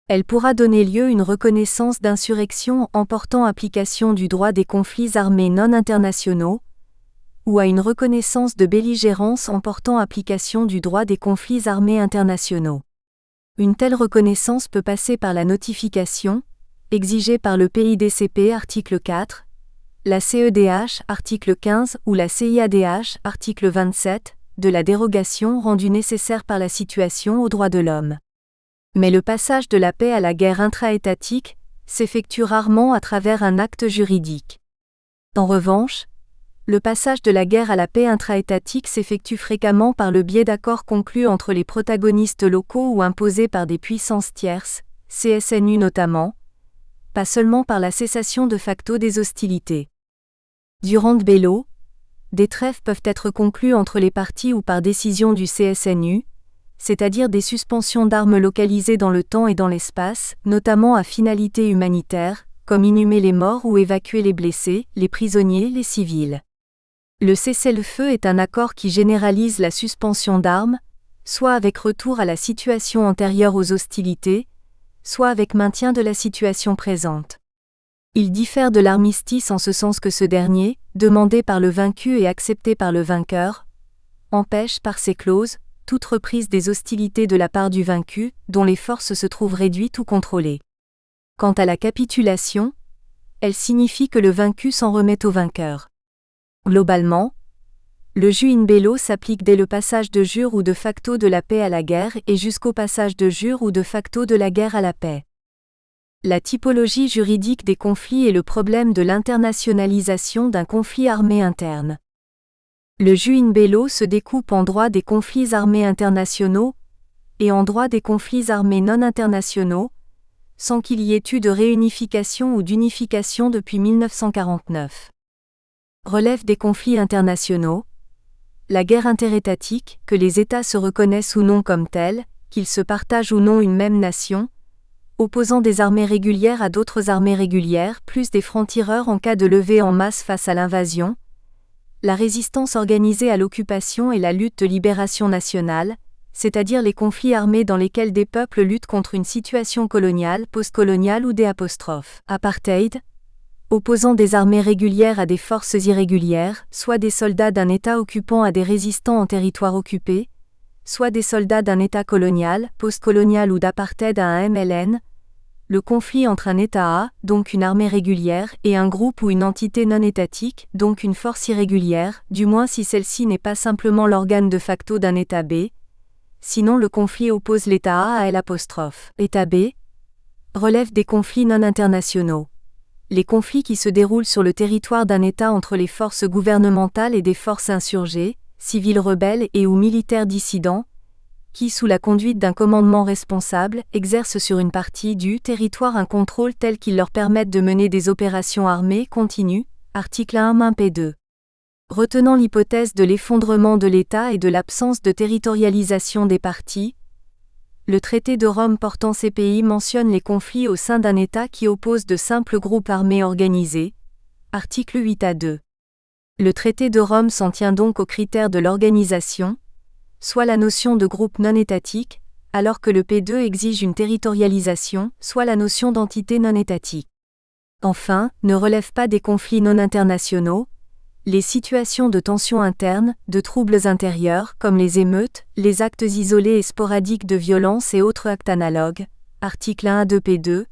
Elle pourra donner lieu à une reconnaissance d'insurrection emportant application du droit des conflits armés non internationaux, ou à une reconnaissance de belligérance emportant application du droit des conflits armés internationaux. Une telle reconnaissance peut passer par la notification, exigée par le PIDCP article 4, la CEDH article 15 ou la CIADH article 27, de la dérogation rendue nécessaire par la situation aux droits de l'homme. Mais le passage de la paix à la guerre intra-étatique s'effectue rarement à travers un acte juridique. En revanche, Le passage de la guerre à la paix intra-étatique s'effectue fréquemment par le biais d'accords conclus entre les protagonistes locaux ou imposés par des puissances tierces, CSNU notamment, pas seulement par la cessation de facto des hostilités. Durant bello, des trêves peuvent être conclues entre les parties ou par décision du CSNU, c'est-à-dire des suspensions d'armes localisées dans le temps et dans l'espace, notamment à finalité humanitaire, comme inhumer les morts ou évacuer les blessés, les prisonniers, les civils. Le cessez-le-feu est un accord qui généralise la suspension d'armes, soit avec retour à la situation antérieure aux hostilités, soit avec maintien de la situation présente. Il diffère de l'armistice en ce sens que ce dernier, demandé par le vaincu et accepté par le vainqueur, empêche par ses clauses toute reprise des hostilités de la part du vaincu, dont les forces se trouvent réduites ou contrôlées. Quant à la capitulation, elle signifie que le vaincu s'en remet au vainqueur. Globalement, le jus in bello s'applique dès le passage de jure ou de facto de la paix à la guerre et jusqu'au passage de jure ou de facto de la guerre à la paix. La typologie juridique des conflits est le problème de l'internationalisation d'un conflit armé interne. Le jus in bello se découpe en droit des conflits armés internationaux et en droit des conflits armés non internationaux, sans qu'il y ait eu de réunification ou d'unification depuis 1949. Relève des conflits internationaux. La guerre interétatique, que les États se reconnaissent ou non comme tels, qu'ils se partagent ou non une même nation, opposant des armées régulières à d'autres armées régulières, plus des francs-tireurs en cas de levée en masse face à l'invasion, la résistance organisée à l'occupation et la lutte de libération nationale, c'est-à-dire les conflits armés dans lesquels des peuples luttent contre une situation coloniale, postcoloniale ou des apartheid, opposant des armées régulières à des forces irrégulières, soit des soldats d'un État occupant à des résistants en territoire occupé, soit des soldats d'un État colonial, postcolonial ou d'apartheid à un MLN, le conflit entre un État A, donc une armée régulière, et un groupe ou une entité non étatique, donc une force irrégulière, du moins si celle-ci n'est pas simplement l'organe de facto d'un État B, sinon le conflit oppose l'État A à l'État B, relève des conflits non internationaux. Les conflits qui se déroulent sur le territoire d'un État entre les forces gouvernementales et des forces insurgées, civils rebelles et ou militaires dissidents, qui sous la conduite d'un commandement responsable, exercent sur une partie du territoire un contrôle tel qu'il leur permette de mener des opérations armées continues, article 1 P2. Retenant l'hypothèse de l'effondrement de l'État et de l'absence de territorialisation des parties, le traité de Rome portant ces pays mentionne les conflits au sein d'un État qui oppose de simples groupes armés organisés, article 8-2. Le traité de Rome s'en tient donc aux critères de l'organisation, soit la notion de groupe non étatique, alors que le P2 exige une territorialisation, soit la notion d'entité non étatique. Enfin, ne relève pas des conflits non internationaux, les situations de tensions internes, de troubles intérieurs comme les émeutes, les actes isolés et sporadiques de violence et autres actes analogues, article 1-2 P2,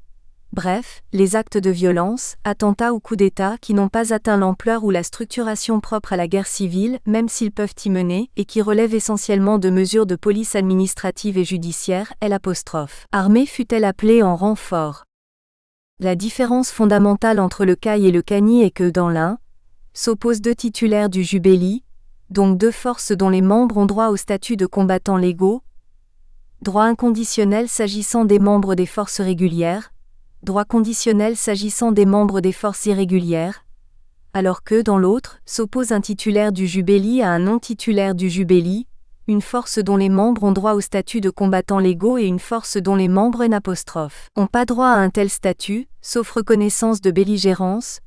bref, les actes de violence, attentats ou coups d'État qui n'ont pas atteint l'ampleur ou la structuration propre à la guerre civile, même s'ils peuvent y mener, et qui relèvent essentiellement de mesures de police administrative et judiciaire, armée fut-elle appelée en renfort. La différence fondamentale entre le CAI et le CANI est que dans l'un, s'opposent deux titulaires du jus belli, donc deux forces dont les membres ont droit au statut de combattants légaux, droit inconditionnel s'agissant des membres des forces régulières, droit conditionnel s'agissant des membres des forces irrégulières, alors que dans l'autre, s'oppose un titulaire du jus belli à un non-titulaire du jus belli, une force dont les membres ont droit au statut de combattants légaux et une force dont les membres n'ont pas droit à un tel statut, sauf reconnaissance de belligérance,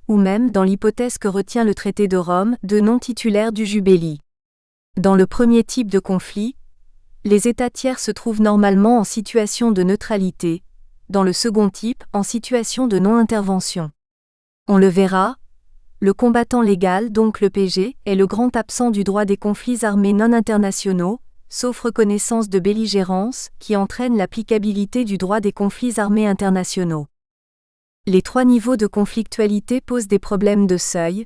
ou même, dans l'hypothèse que retient le traité de Rome, de non-titulaires du jus belli. Dans le premier type de conflit, les États tiers se trouvent normalement en situation de neutralité, dans le second type, en situation de non-intervention. On le verra, le combattant légal, donc le PG, est le grand absent du droit des conflits armés non internationaux, sauf reconnaissance de belligérance, qui entraîne l'applicabilité du droit des conflits armés internationaux. Les trois niveaux de conflictualité posent des problèmes de seuil,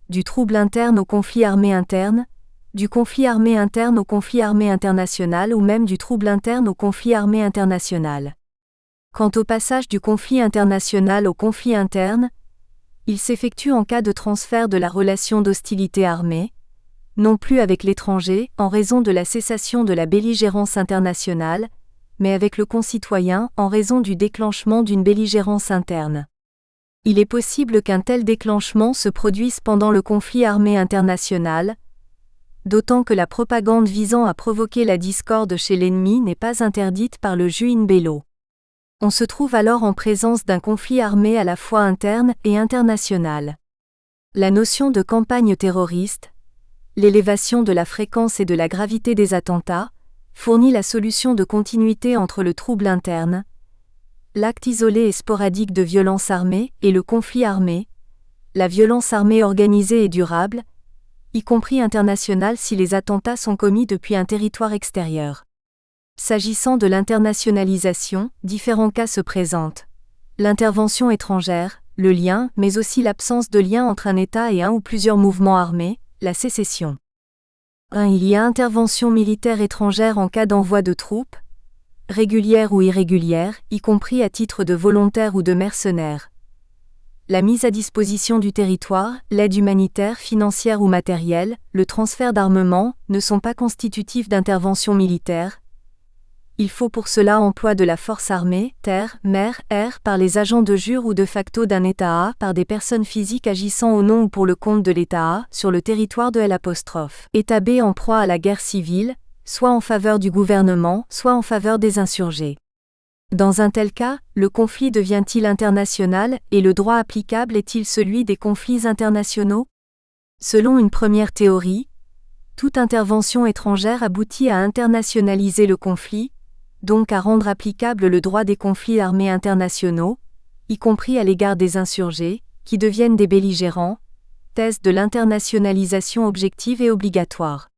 du trouble interne au conflit armé interne, du conflit armé interne au conflit armé international ou même du trouble interne au conflit armé international. Quant au passage du conflit international au conflit interne, Il s'effectue en cas de transfert de la relation d'hostilité armée, non plus avec l'étranger en raison de la cessation de la belligérance internationale, mais avec le concitoyen en raison du déclenchement d'une belligérance interne. Il est possible qu'un tel déclenchement se produise pendant le conflit armé international, d'autant que la propagande visant à provoquer la discorde chez l'ennemi n'est pas interdite par le jus in bello. On se trouve alors en présence d'un conflit armé à la fois interne et international. La notion de campagne terroriste, l'élévation de la fréquence et de la gravité des attentats, fournit la solution de continuité entre le trouble interne, l'acte isolé et sporadique de violence armée et le conflit armé, la violence armée organisée et durable, y compris internationale si les attentats sont commis depuis un territoire extérieur. S'agissant de l'internationalisation, différents cas se présentent. L'intervention étrangère, le lien, mais aussi l'absence de lien entre un État et un ou plusieurs mouvements armés, la sécession. 1. Il y a intervention militaire étrangère en cas d'envoi de troupes, régulières ou irrégulières, y compris à titre de volontaires ou de mercenaires. La mise à disposition du territoire, l'aide humanitaire, financière ou matérielle, le transfert d'armement, ne sont pas constitutifs d'intervention militaire. Il faut pour cela emploi de la force armée, terre, mer, air par les agents de jure ou de facto d'un État A par des personnes physiques agissant au nom ou pour le compte de l'État A sur le territoire de L'. État B en proie à la guerre civile, soit en faveur du gouvernement, soit en faveur des insurgés. Dans un tel cas, le conflit devient-il international et le droit applicable est-il celui des conflits internationaux? Selon une première théorie, toute intervention étrangère aboutit à internationaliser le conflit, donc à rendre applicable le droit des conflits armés internationaux, y compris à l'égard des insurgés, qui deviennent des belligérants, thèse de l'internationalisation objective et obligatoire.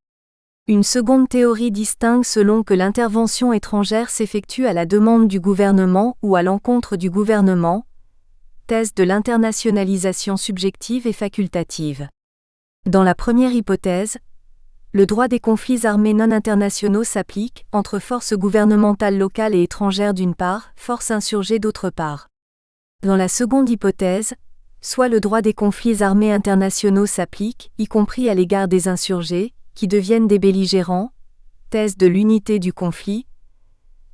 Une seconde théorie distingue selon que l'intervention étrangère s'effectue à la demande du gouvernement ou à l'encontre du gouvernement, thèse de l'internationalisation subjective et facultative. Dans la première hypothèse, le droit des conflits armés non internationaux s'applique entre forces gouvernementales locales et étrangères d'une part, forces insurgées d'autre part. Dans la seconde hypothèse, soit le droit des conflits armés internationaux s'applique, y compris à l'égard des insurgés, qui deviennent des belligérants, thèse de l'unité du conflit,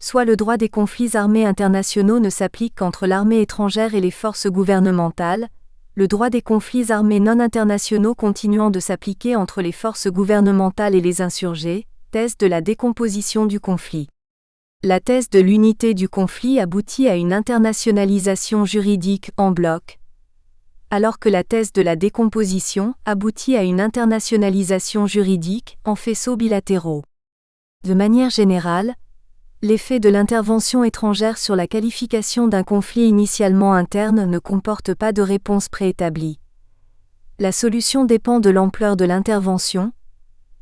soit le droit des conflits armés internationaux ne s'applique qu'entre l'armée étrangère et les forces gouvernementales, le droit des conflits armés non internationaux continuant de s'appliquer entre les forces gouvernementales et les insurgés, thèse de la décomposition du conflit. La thèse de l'unité du conflit aboutit à une internationalisation juridique en bloc, alors que la thèse de la décomposition aboutit à une internationalisation juridique en faisceaux bilatéraux. De manière générale, l'effet de l'intervention étrangère sur la qualification d'un conflit initialement interne ne comporte pas de réponse préétablie. La solution dépend de l'ampleur de l'intervention,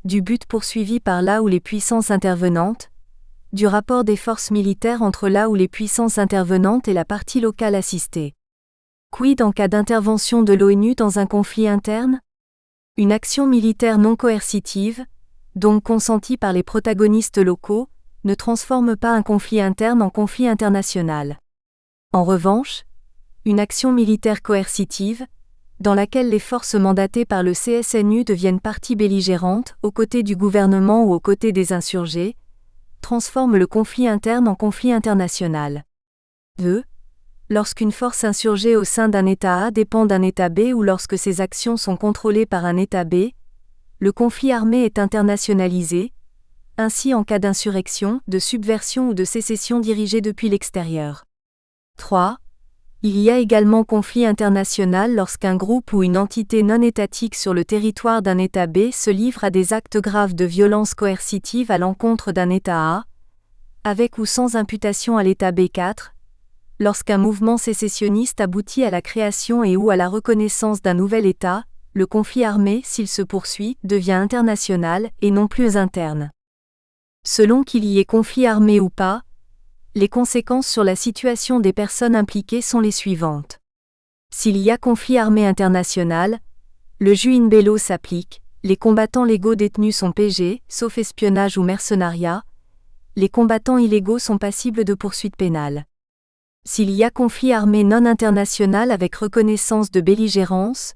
du but poursuivi par là où les puissances intervenantes, du rapport des forces militaires entre là où les puissances intervenantes et la partie locale assistée. Quid en cas d'intervention de l'ONU dans un conflit interne? Une action militaire non coercitive, donc consentie par les protagonistes locaux, ne transforme pas un conflit interne en conflit international. En revanche, une action militaire coercitive, dans laquelle les forces mandatées par le CSNU deviennent partie belligérante, aux côtés du gouvernement ou aux côtés des insurgés, transforme le conflit interne en conflit international. 2. Lorsqu'une force insurgée au sein d'un État A dépend d'un État B ou lorsque ses actions sont contrôlées par un État B, le conflit armé est internationalisé, ainsi en cas d'insurrection, de subversion ou de sécession dirigée depuis l'extérieur. 3. Il y a également conflit international lorsqu'un groupe ou une entité non étatique sur le territoire d'un État B se livre à des actes graves de violence coercitive à l'encontre d'un État A, avec ou sans imputation à l'État B. 4. Lorsqu'un mouvement sécessionniste aboutit à la création et ou à la reconnaissance d'un nouvel État, le conflit armé, s'il se poursuit, devient international et non plus interne. Selon qu'il y ait conflit armé ou pas, les conséquences sur la situation des personnes impliquées sont les suivantes. S'il y a conflit armé international, le jus in bello s'applique, les combattants légaux détenus sont PG, sauf espionnage ou mercenariat, les combattants illégaux sont passibles de poursuites pénales. S'il y a conflit armé non international avec reconnaissance de belligérance,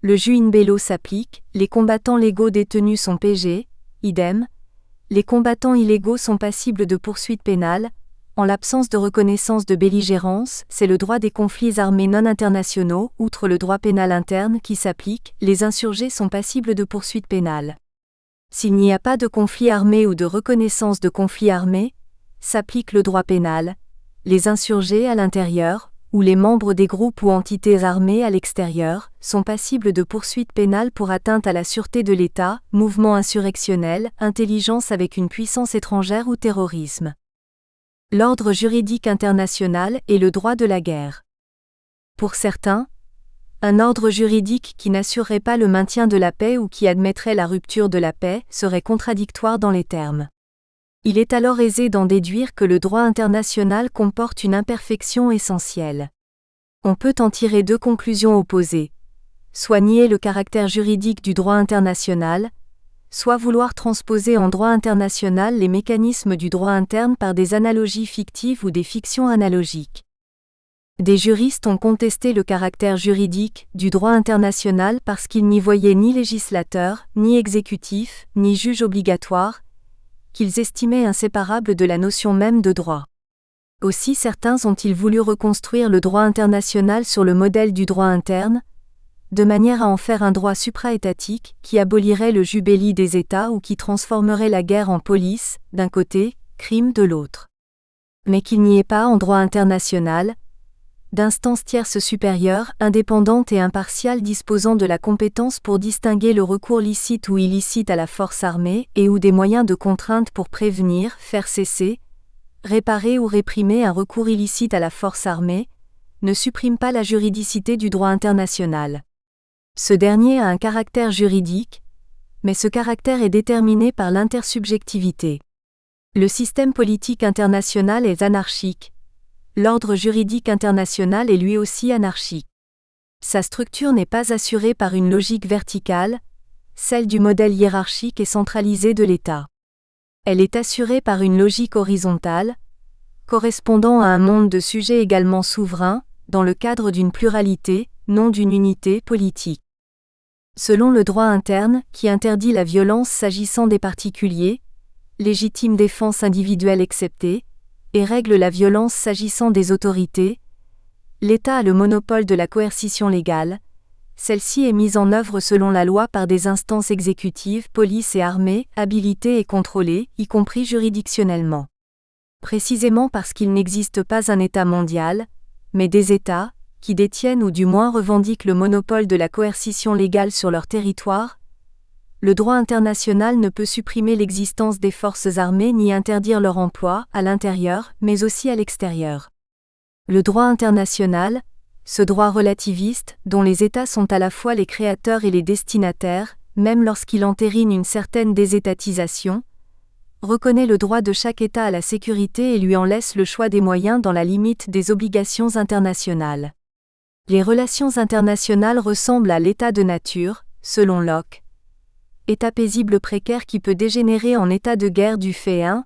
le jus in bello s'applique, les combattants légaux détenus sont PG, idem, les combattants illégaux sont passibles de poursuites pénales. En l'absence de reconnaissance de belligérance, c'est le droit des conflits armés non internationaux, outre le droit pénal interne qui s'applique, les insurgés sont passibles de poursuites pénales. S'il n'y a pas de conflit armé ou de reconnaissance de conflit armé, s'applique le droit pénal, les insurgés à l'intérieur, ou les membres des groupes ou entités armées à l'extérieur, sont passibles de poursuites pénales pour atteinte à la sûreté de l'État, mouvement insurrectionnel, intelligence avec une puissance étrangère ou terrorisme. L'ordre juridique international et le droit de la guerre. Pour certains, un ordre juridique qui n'assurerait pas le maintien de la paix ou qui admettrait la rupture de la paix serait contradictoire dans les termes. Il est alors aisé d'en déduire que le droit international comporte une imperfection essentielle. On peut en tirer deux conclusions opposées. Soit nier le caractère juridique du droit international, soit vouloir transposer en droit international les mécanismes du droit interne par des analogies fictives ou des fictions analogiques. Des juristes ont contesté le caractère juridique du droit international parce qu'ils n'y voyaient ni législateur, ni exécutif, ni juge obligatoire, qu'ils estimaient inséparables de la notion même de droit. Aussi certains ont-ils voulu reconstruire le droit international sur le modèle du droit interne, de manière à en faire un droit supra-étatique qui abolirait le jus belli des États ou qui transformerait la guerre en police, d'un côté, crime de l'autre. Mais qu'il n'y ait pas en droit international d'instance tierce supérieure, indépendante et impartiale disposant de la compétence pour distinguer le recours licite ou illicite à la force armée et ou des moyens de contrainte pour prévenir, faire cesser, réparer ou réprimer un recours illicite à la force armée, ne supprime pas la juridicité du droit international. Ce dernier a un caractère juridique, mais ce caractère est déterminé par l'intersubjectivité. Le système politique international est anarchique. L'ordre juridique international est lui aussi anarchique. Sa structure n'est pas assurée par une logique verticale, celle du modèle hiérarchique et centralisé de l'État. Elle est assurée par une logique horizontale, correspondant à un monde de sujets également souverains, dans le cadre d'une pluralité, non d'une unité politique. Selon le droit interne, qui interdit la violence s'agissant des particuliers, légitime défense individuelle exceptée, et règle la violence s'agissant des autorités, l'État a le monopole de la coercition légale, celle-ci est mise en œuvre selon la loi par des instances exécutives, police et armée, habilitées et contrôlées, y compris juridictionnellement. Précisément parce qu'il n'existe pas un État mondial, mais des États, qui détiennent ou du moins revendiquent le monopole de la coercition légale sur leur territoire, le droit international ne peut supprimer l'existence des forces armées ni interdire leur emploi, à l'intérieur, mais aussi à l'extérieur. Le droit international, ce droit relativiste, dont les États sont à la fois les créateurs et les destinataires, même lorsqu'il entérine une certaine désétatisation, reconnaît le droit de chaque État à la sécurité et lui en laisse le choix des moyens dans la limite des obligations internationales. Les relations internationales ressemblent à l'état de nature, selon Locke. État paisible précaire qui peut dégénérer en état de guerre du fait 1.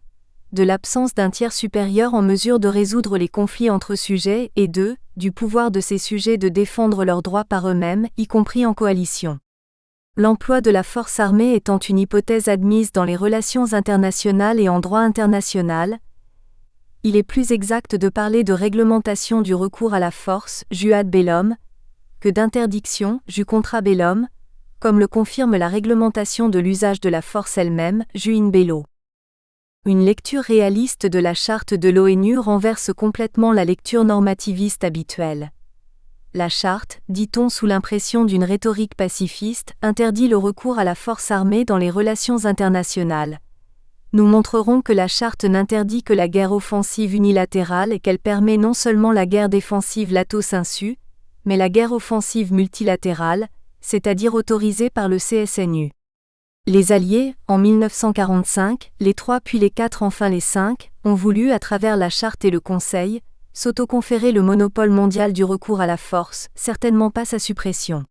De l'absence d'un tiers supérieur en mesure de résoudre les conflits entre sujets et 2. Du pouvoir de ces sujets de défendre leurs droits par eux-mêmes, y compris en coalition. L'emploi de la force armée étant une hypothèse admise dans les relations internationales et en droit international, il est plus exact de parler de réglementation du recours à la force, jus ad bellum, que d'interdiction, jus contra bellum, comme le confirme la réglementation de l'usage de la force elle-même, jus in bello. Une lecture réaliste de la charte de l'ONU renverse complètement la lecture normativiste habituelle. La charte, dit-on sous l'impression d'une rhétorique pacifiste, interdit le recours à la force armée dans les relations internationales. Nous montrerons que la charte n'interdit que la guerre offensive unilatérale et qu'elle permet non seulement la guerre défensive lato sensu, mais la guerre offensive multilatérale, c'est-à-dire autorisée par le CSNU. Les Alliés, en 1945, les 3 puis les 4 enfin les 5, ont voulu à travers la Charte et le Conseil, s'autoconférer le monopole mondial du recours à la force, certainement pas sa suppression.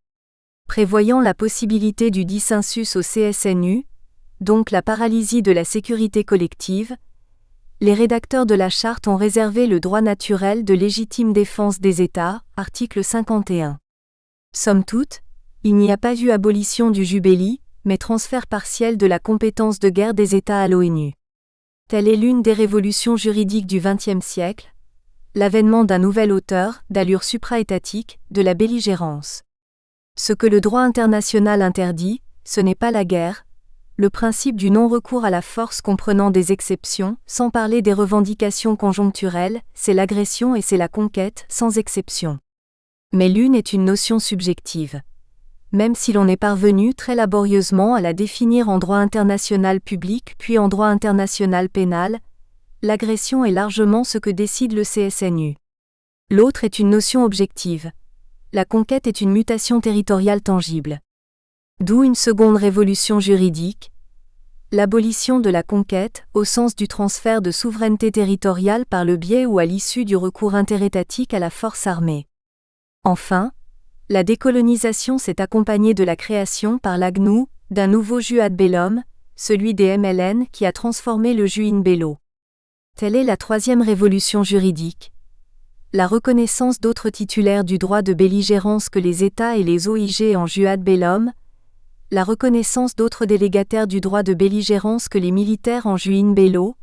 Prévoyant la possibilité du dissensus au CSNU, donc la paralysie de la sécurité collective, Les rédacteurs de la Charte ont réservé le droit naturel de légitime défense des États, article 51. Somme toute, il n'y a pas eu abolition du jus belli, mais transfert partiel de la compétence de guerre des États à l'ONU. Telle est l'une des révolutions juridiques du XXe siècle, l'avènement d'un nouvel auteur, d'allure supra-étatique, de la belligérance. Ce que le droit international interdit, ce n'est pas la guerre, le principe du non-recours à la force comprenant des exceptions, sans parler des revendications conjoncturelles, c'est l'agression et c'est la conquête, sans exception. Mais l'une est une notion subjective. Même si l'on est parvenu très laborieusement à la définir en droit international public puis en droit international pénal, l'agression est largement ce que décide le CSNU. L'autre est une notion objective. La conquête est une mutation territoriale tangible. D'où une seconde révolution juridique, l'abolition de la conquête, au sens du transfert de souveraineté territoriale par le biais ou à l'issue du recours interétatique à la force armée. Enfin, la décolonisation s'est accompagnée de la création par l'AGNU d'un nouveau jus ad bellum, celui des MLN qui a transformé le jus in bello. Telle est la troisième révolution juridique. La reconnaissance d'autres titulaires du droit de belligérance que les États et les OIG en jus ad bellum, la reconnaissance d'autres délégataires du droit de belligérance que les militaires en jus in bello,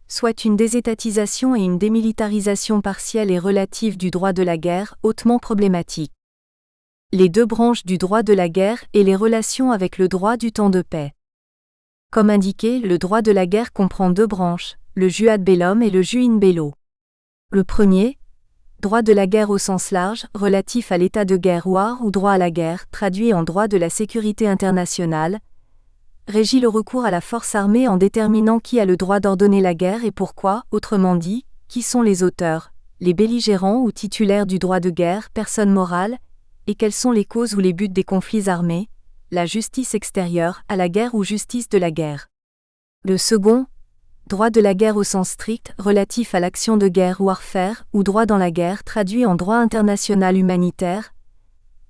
soit une désétatisation et une démilitarisation partielle et relative du droit de la guerre, hautement problématique. Les deux branches du droit de la guerre et les relations avec le droit du temps de paix. Comme indiqué, le droit de la guerre comprend deux branches, le jus ad bellum et le jus in bello. Le premier, droit de la guerre au sens large, relatif à l'état de guerre ou droit à la guerre, traduit en droit de la sécurité internationale, régit le recours à la force armée en déterminant qui a le droit d'ordonner la guerre et pourquoi, autrement dit, qui sont les auteurs, les belligérants ou titulaires du droit de guerre, personnes morales, et quelles sont les causes ou les buts des conflits armés, la justice extérieure à la guerre ou justice de la guerre. Le second, droit de la guerre au sens strict, relatif à l'action de guerre warfare, ou droit dans la guerre traduit en droit international humanitaire,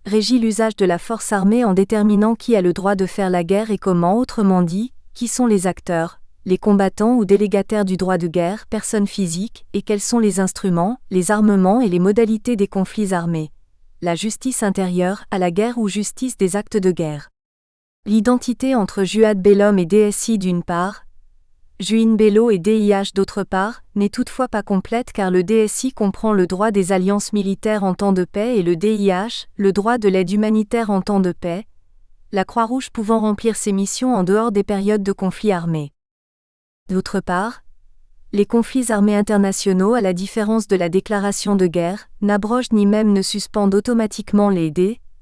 régit l'usage de la force armée en déterminant qui a le droit de faire la guerre et comment, autrement dit, qui sont les acteurs, les combattants ou délégataires du droit de guerre, personnes physiques, et quels sont les instruments, les armements et les modalités des conflits armés. La justice intérieure à la guerre ou justice des actes de guerre. L'identité entre jus ad bellum et DSI d'une part, jus in bello et DIH d'autre part, n'est toutefois pas complète car le DSI comprend le droit des alliances militaires en temps de paix et le DIH, le droit de l'aide humanitaire en temps de paix, la Croix-Rouge pouvant remplir ses missions en dehors des périodes de conflits armés. D'autre part, les conflits armés internationaux, à la différence de la déclaration de guerre, n'abrogent ni même ne suspendent automatiquement les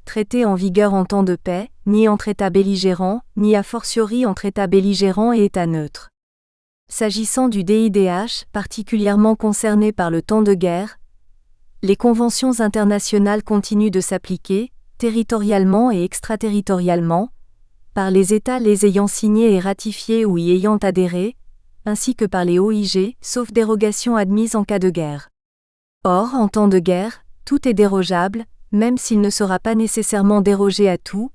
traités en vigueur en temps de paix, ni entre États belligérants, ni a fortiori entre États belligérants et États neutres. S'agissant du DIDH, particulièrement concerné par le temps de guerre, les conventions internationales continuent de s'appliquer, territorialement et extraterritorialement, par les États les ayant signés et ratifiés ou y ayant adhéré, ainsi que par les OIG, sauf dérogation admise en cas de guerre. Or, en temps de guerre, tout est dérogeable, même s'il ne sera pas nécessairement dérogé à tout,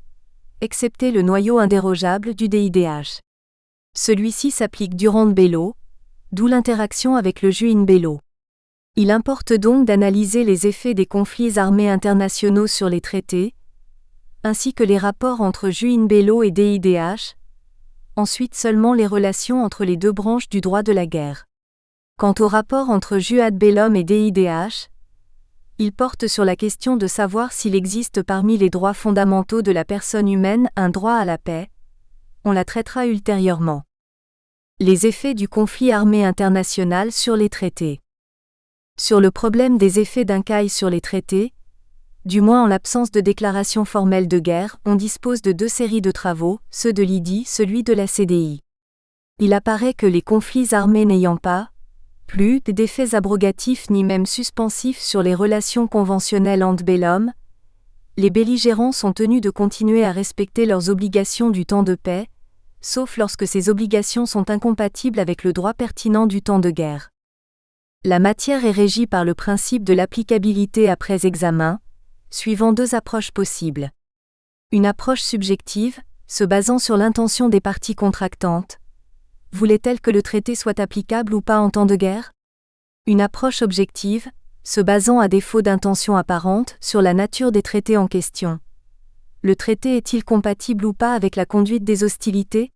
excepté le noyau indérogeable du DIDH. Celui-ci s'applique durant bello, d'où l'interaction avec le jus in bello. Il importe donc d'analyser les effets des conflits armés internationaux sur les traités, ainsi que les rapports entre jus in bello et DIDH, ensuite seulement les relations entre les deux branches du droit de la guerre. Quant au rapport entre jus ad bellum et DIDH, il porte sur la question de savoir s'il existe parmi les droits fondamentaux de la personne humaine un droit à la paix. On la traitera ultérieurement. Les effets du conflit armé international sur les traités. Sur le problème des effets d'un CAI sur les traités, du moins en l'absence de déclaration formelle de guerre, on dispose de deux séries de travaux, ceux de l'IDI, celui de la CDI. Il apparaît que les conflits armés n'ayant pas, plus, d'effets abrogatifs ni même suspensifs sur les relations conventionnelles ante bellum, les belligérants sont tenus de continuer à respecter leurs obligations du temps de paix, sauf lorsque ces obligations sont incompatibles avec le droit pertinent du temps de guerre. La matière est régie par le principe de l'applicabilité après examen, suivant deux approches possibles. Une approche subjective, se basant sur l'intention des parties contractantes, voulait-elle que le traité soit applicable ou pas en temps de guerre? Une approche objective, se basant à défaut d'intention apparente sur la nature des traités en question. Le traité est-il compatible ou pas avec la conduite des hostilités?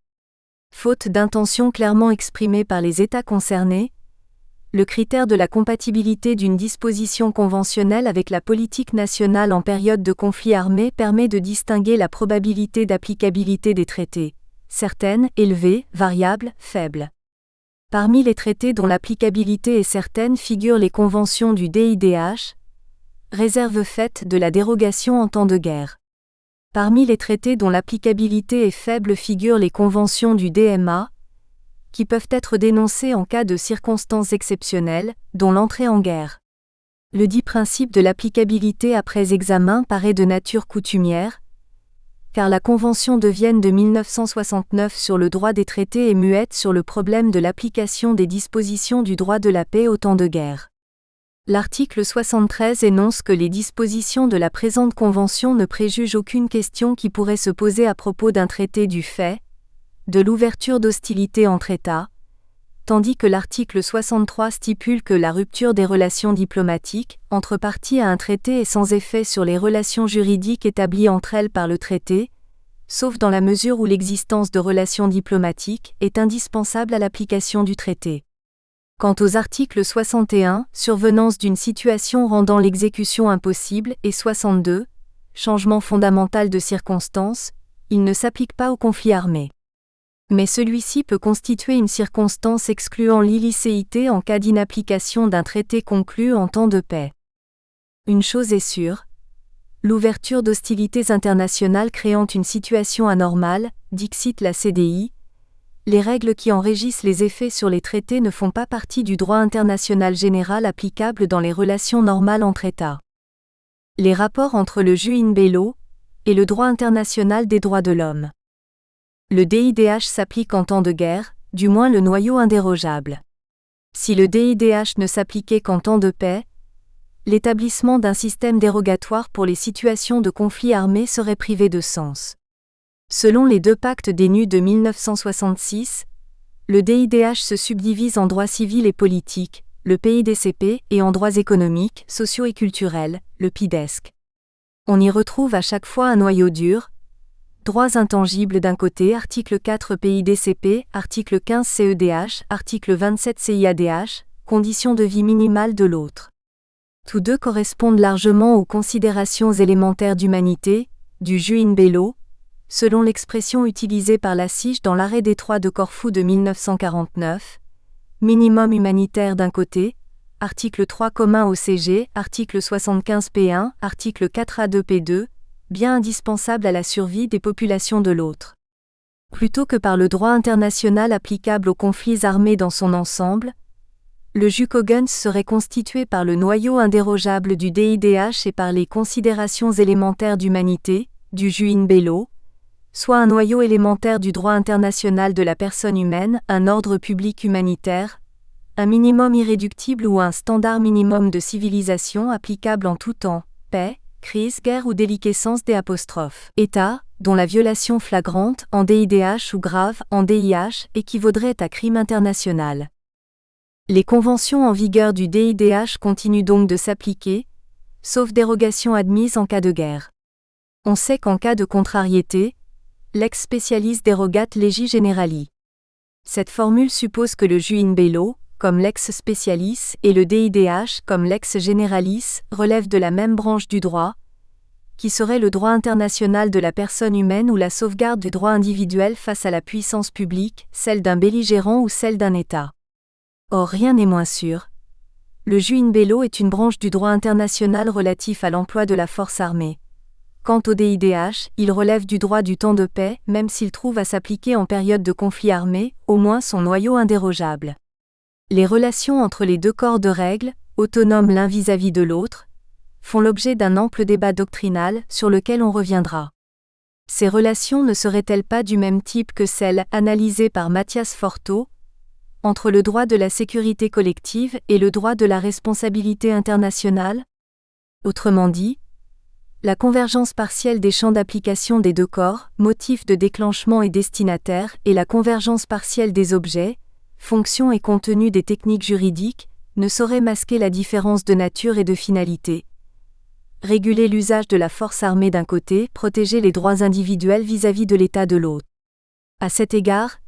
Faute d'intention clairement exprimée par les États concernés, le critère de la compatibilité d'une disposition conventionnelle avec la politique nationale en période de conflit armé permet de distinguer la probabilité d'applicabilité des traités, certaine, élevée, variable, faible. Parmi les traités dont l'applicabilité est certaine figurent les conventions du DIDH, réserve faite de la dérogation en temps de guerre. Parmi les traités dont l'applicabilité est faible figurent les conventions du DMA, qui peuvent être dénoncées en cas de circonstances exceptionnelles, dont l'entrée en guerre. Le dit principe de l'applicabilité après examen paraît de nature coutumière, car la Convention de Vienne de 1969 sur le droit des traités est muette sur le problème de l'application des dispositions du droit de la paix au temps de guerre. L'article 73 énonce que les dispositions de la présente Convention ne préjugent aucune question qui pourrait se poser à propos d'un traité du fait de l'ouverture d'hostilités entre États, tandis que l'article 63 stipule que la rupture des relations diplomatiques entre parties à un traité est sans effet sur les relations juridiques établies entre elles par le traité, sauf dans la mesure où l'existence de relations diplomatiques est indispensable à l'application du traité. Quant aux articles 61, survenance d'une situation rendant l'exécution impossible, et 62, changement fondamental de circonstances, ils ne s'appliquent pas au conflit armé. Mais celui-ci peut constituer une circonstance excluant l'illicéité en cas d'inapplication d'un traité conclu en temps de paix. Une chose est sûre, l'ouverture d'hostilités internationales créant une situation anormale, dixit la CDI, les règles qui en régissent les effets sur les traités ne font pas partie du droit international général applicable dans les relations normales entre États. Les rapports entre le jus in bello et le droit international des droits de l'homme. Le DIDH s'applique en temps de guerre, du moins le noyau indérogeable. Si le DIDH ne s'appliquait qu'en temps de paix, l'établissement d'un système dérogatoire pour les situations de conflit armé serait privé de sens. Selon les deux pactes des NU de 1966, le DIDH se subdivise en droits civils et politiques, le PIDCP, et en droits économiques, sociaux et culturels, le PIDESC. On y retrouve à chaque fois un noyau dur, droits intangibles d'un côté, article 4 PIDCP, article 15 CEDH, article 27 CIADH, conditions de vie minimales de l'autre. Tous deux correspondent largement aux considérations élémentaires d'humanité, du jus in bello, selon l'expression utilisée par la CIJ dans l'arrêt Détroit de Corfou de 1949, minimum humanitaire d'un côté, article 3 commun au CG, article 75 P1, article 4A2 P2, bien indispensable à la survie des populations de l'autre. Plutôt que par le droit international applicable aux conflits armés dans son ensemble, le jus cogens serait constitué par le noyau indérogeable du DIDH et par les considérations élémentaires d'humanité, du jus in bello, soit un noyau élémentaire du droit international de la personne humaine, un ordre public humanitaire, un minimum irréductible ou un standard minimum de civilisation applicable en tout temps, paix, crise, guerre ou déliquescence des apostrophes. État, dont la violation flagrante, en DIDH ou grave, en DIH, équivaudrait à crime international. Les conventions en vigueur du DIDH continuent donc de s'appliquer, sauf dérogation admise en cas de guerre. On sait qu'en cas de contrariété, lex specialis derogat legi generali. Cette formule suppose que le jus in bello, comme lex specialis, et le DIDH, comme lex generalis, relèvent de la même branche du droit, qui serait le droit international de la personne humaine ou la sauvegarde du droit individuel face à la puissance publique, celle d'un belligérant ou celle d'un État. Or rien n'est moins sûr. Le jus in bello est une branche du droit international relatif à l'emploi de la force armée. Quant au DIDH, il relève du droit du temps de paix, même s'il trouve à s'appliquer en période de conflit armé, au moins son noyau indérogeable. Les relations entre les deux corps de règles, autonomes l'un vis-à-vis de l'autre, font l'objet d'un ample débat doctrinal, sur lequel on reviendra. Ces relations ne seraient-elles pas du même type que celles analysées par Mathias Forteau, entre le droit de la sécurité collective et le droit de la responsabilité internationale? Autrement dit, La convergence partielle des champs d'application des deux corps, motifs de déclenchement et destinataire, et la convergence partielle des objets, fonctions et contenus des techniques juridiques, ne saurait masquer la différence de nature et de finalité. Réguler l'usage de la force armée d'un côté, protéger les droits individuels vis-à-vis de l'État de l'autre. À cet égard,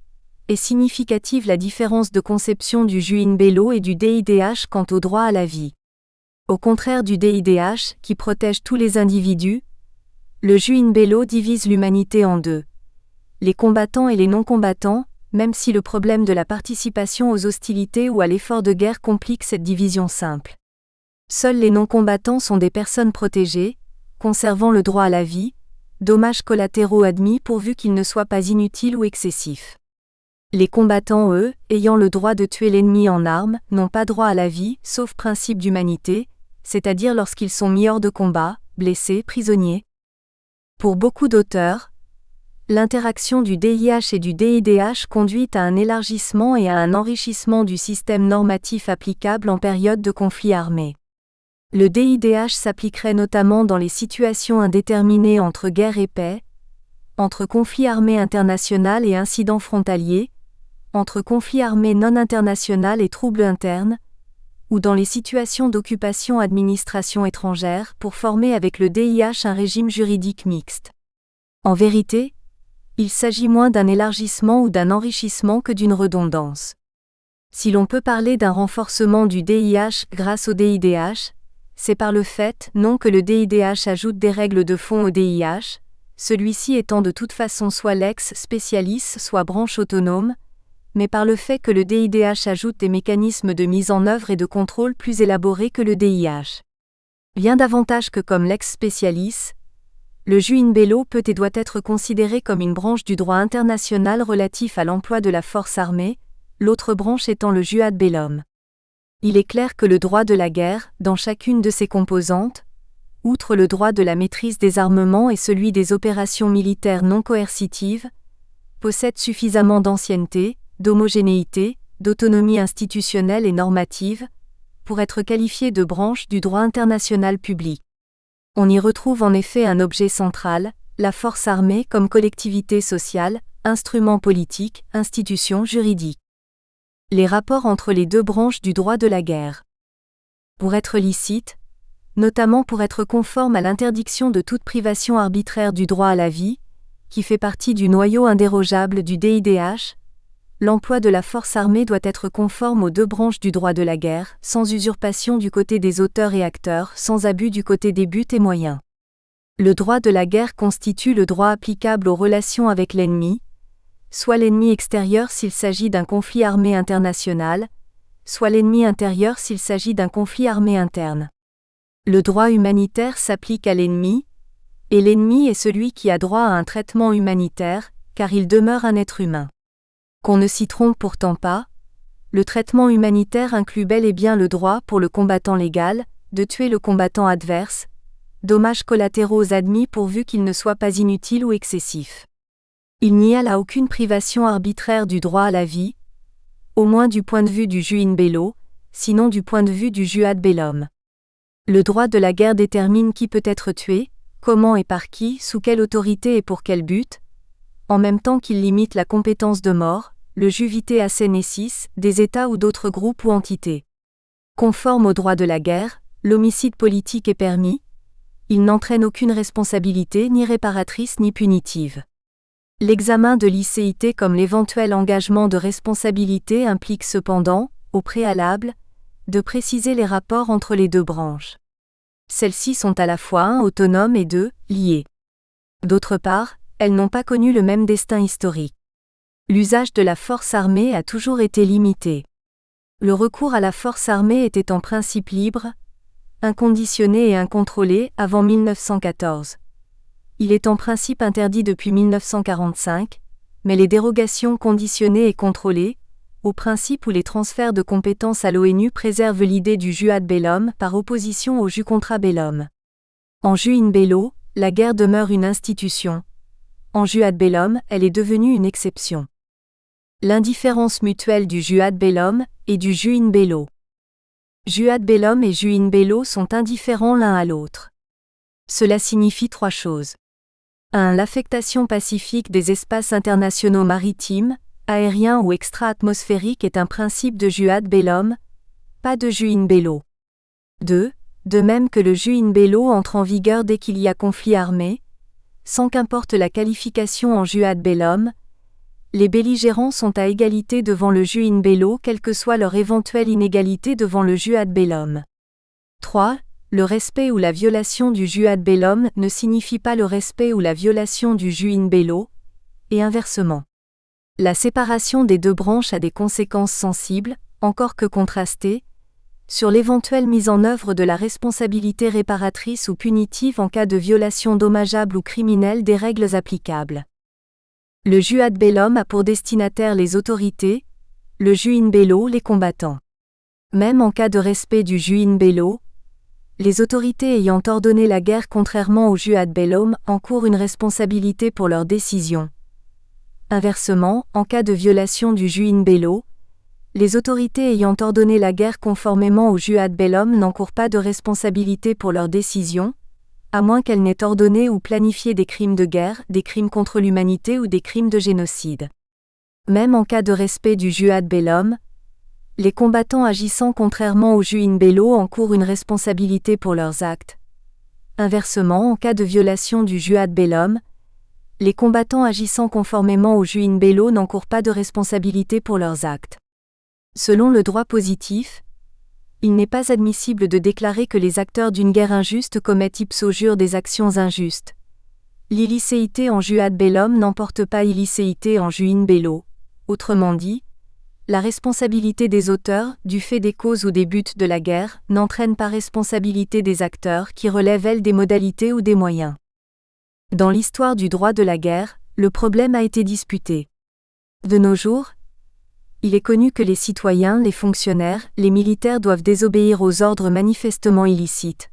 est significative la différence de conception du jus in bello et du DIDH quant au droit à la vie. Au contraire du DIDH, qui protège tous les individus, le jus in bello divise l'humanité en deux. Les combattants et les non-combattants, même si le problème de la participation aux hostilités ou à l'effort de guerre complique cette division simple. Seuls les non-combattants sont des personnes protégées, conservant le droit à la vie, dommages collatéraux admis pourvu qu'ils ne soient pas inutiles ou excessifs. Les combattants, eux, ayant le droit de tuer l'ennemi en armes, n'ont pas droit à la vie, sauf principe d'humanité, c'est-à-dire lorsqu'ils sont mis hors de combat, blessés, prisonniers. Pour beaucoup d'auteurs, l'interaction du DIH et du DIDH conduit à un élargissement et à un enrichissement du système normatif applicable en période de conflit armé. Le DIDH s'appliquerait notamment dans les situations indéterminées entre guerre et paix, entre conflit armé international et incidents frontaliers, entre conflit armé non international et troubles internes, ou dans les situations d'occupation-administration étrangère pour former avec le DIH un régime juridique mixte. En vérité, il s'agit moins d'un élargissement ou d'un enrichissement que d'une redondance. Si l'on peut parler d'un renforcement du DIH grâce au DIDH, c'est par le fait non que le DIDH ajoute des règles de fond au DIH, celui-ci étant de toute façon soit lex specialis soit branche autonome, mais par le fait que le DIDH ajoute des mécanismes de mise en œuvre et de contrôle plus élaborés que le DIH. Bien davantage que comme lex specialis, le jus in bello peut et doit être considéré comme une branche du droit international relatif à l'emploi de la force armée, l'autre branche étant le jus ad bellum. Il est clair que le droit de la guerre, dans chacune de ses composantes, outre le droit de la maîtrise des armements et celui des opérations militaires non coercitives, possède suffisamment d'ancienneté, d'homogénéité, d'autonomie institutionnelle et normative, pour être qualifié de branche du droit international public. On y retrouve en effet un objet central, la force armée comme collectivité sociale, instrument politique, institution juridique. Les rapports entre les deux branches du droit de la guerre. Pour être licite, notamment pour être conforme à l'interdiction de toute privation arbitraire du droit à la vie, qui fait partie du noyau indérogeable du DIDH, l'emploi de la force armée doit être conforme aux deux branches du droit de la guerre, sans usurpation du côté des auteurs et acteurs, sans abus du côté des buts et moyens. Le droit de la guerre constitue le droit applicable aux relations avec l'ennemi, soit l'ennemi extérieur s'il s'agit d'un conflit armé international, soit l'ennemi intérieur s'il s'agit d'un conflit armé interne. Le droit humanitaire s'applique à l'ennemi, et l'ennemi est celui qui a droit à un traitement humanitaire, car il demeure un être humain. Qu'on ne s'y trompe pourtant pas, le traitement humanitaire inclut bel et bien le droit pour le combattant légal, de tuer le combattant adverse, dommages collatéraux admis pourvu qu'ils ne soient pas inutiles ou excessifs. Il n'y a là aucune privation arbitraire du droit à la vie, au moins du point de vue du jus in bello, sinon du point de vue du jus ad bellum. Le droit de la guerre détermine qui peut être tué, comment et par qui, sous quelle autorité et pour quel but, en même temps qu'il limite la compétence de mort, le jus vitae senescis, des États ou d'autres groupes ou entités. Conforme au droit de la guerre, l'homicide politique est permis, il n'entraîne aucune responsabilité ni réparatrice ni punitive. L'examen de licéité comme l'éventuel engagement de responsabilité implique cependant, au préalable, de préciser les rapports entre les deux branches. Celles-ci sont à la fois 1 autonomes et 2 liées. D'autre part, elles n'ont pas connu le même destin historique. L'usage de la force armée a toujours été limité. Le recours à la force armée était en principe libre, inconditionné et incontrôlé avant 1914. Il est en principe interdit depuis 1945, mais les dérogations conditionnées et contrôlées, au principe où les transferts de compétences à l'ONU préservent l'idée du jus ad bellum par opposition au jus contra bellum. En jus in bello, la guerre demeure une institution. En jus ad bellum, elle est devenue une exception. L'indifférence mutuelle du jus ad bellum et du jus in bello. Jus ad bellum et jus in bello sont indifférents l'un à l'autre. Cela signifie 3 choses. 1. L'affectation pacifique des espaces internationaux maritimes, aériens ou extra-atmosphériques est un principe de jus ad bellum, pas de jus in bello. 2. De même que le jus in bello entre en vigueur dès qu'il y a conflit armé, sans qu'importe la qualification en jus ad bellum, les belligérants sont à égalité devant le jus in bello quelle que soit leur éventuelle inégalité devant le jus ad bellum. 3. Le respect ou la violation du jus ad bellum ne signifie pas le respect ou la violation du jus in bello, et inversement. La séparation des 2 branches a des conséquences sensibles, encore que contrastées, sur l'éventuelle mise en œuvre de la responsabilité réparatrice ou punitive en cas de violation dommageable ou criminelle des règles applicables. Le jus ad bellum a pour destinataire les autorités, le jus in bello les combattants. Même en cas de respect du jus in bello, les autorités ayant ordonné la guerre contrairement au jus ad bellum encourent une responsabilité pour leurs décisions. Inversement, en cas de violation du jus in bello, les autorités ayant ordonné la guerre conformément au jus ad bellum n'encourent pas de responsabilité pour leurs décisions, à moins qu'elles n'aient ordonné ou planifié des crimes de guerre, des crimes contre l'humanité ou des crimes de génocide. Même en cas de respect du jus ad bellum, les combattants agissant contrairement au jus in bello encourent une responsabilité pour leurs actes. Inversement, en cas de violation du jus ad bellum, les combattants agissant conformément au jus in bello n'encourent pas de responsabilité pour leurs actes. Selon le droit positif, il n'est pas admissible de déclarer que les acteurs d'une guerre injuste commettent ipso jure des actions injustes. L'illicéité en jus ad bellum n'emporte pas illicéité en jus in bello. Autrement dit, la responsabilité des auteurs, du fait des causes ou des buts de la guerre, n'entraîne pas responsabilité des acteurs qui relèvent elles des modalités ou des moyens. Dans l'histoire du droit de la guerre, le problème a été disputé. De nos jours, il est connu que les citoyens, les fonctionnaires, les militaires doivent désobéir aux ordres manifestement illicites.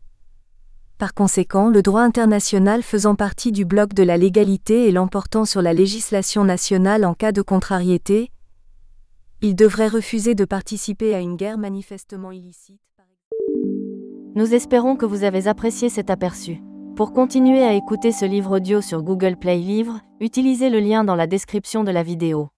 Par conséquent, le droit international faisant partie du bloc de la légalité et l'emportant sur la législation nationale en cas de contrariété, il devrait refuser de participer à une guerre manifestement illicite. Nous espérons que vous avez apprécié cet aperçu. Pour continuer à écouter ce livre audio sur Google Play Livres, utilisez le lien dans la description de la vidéo.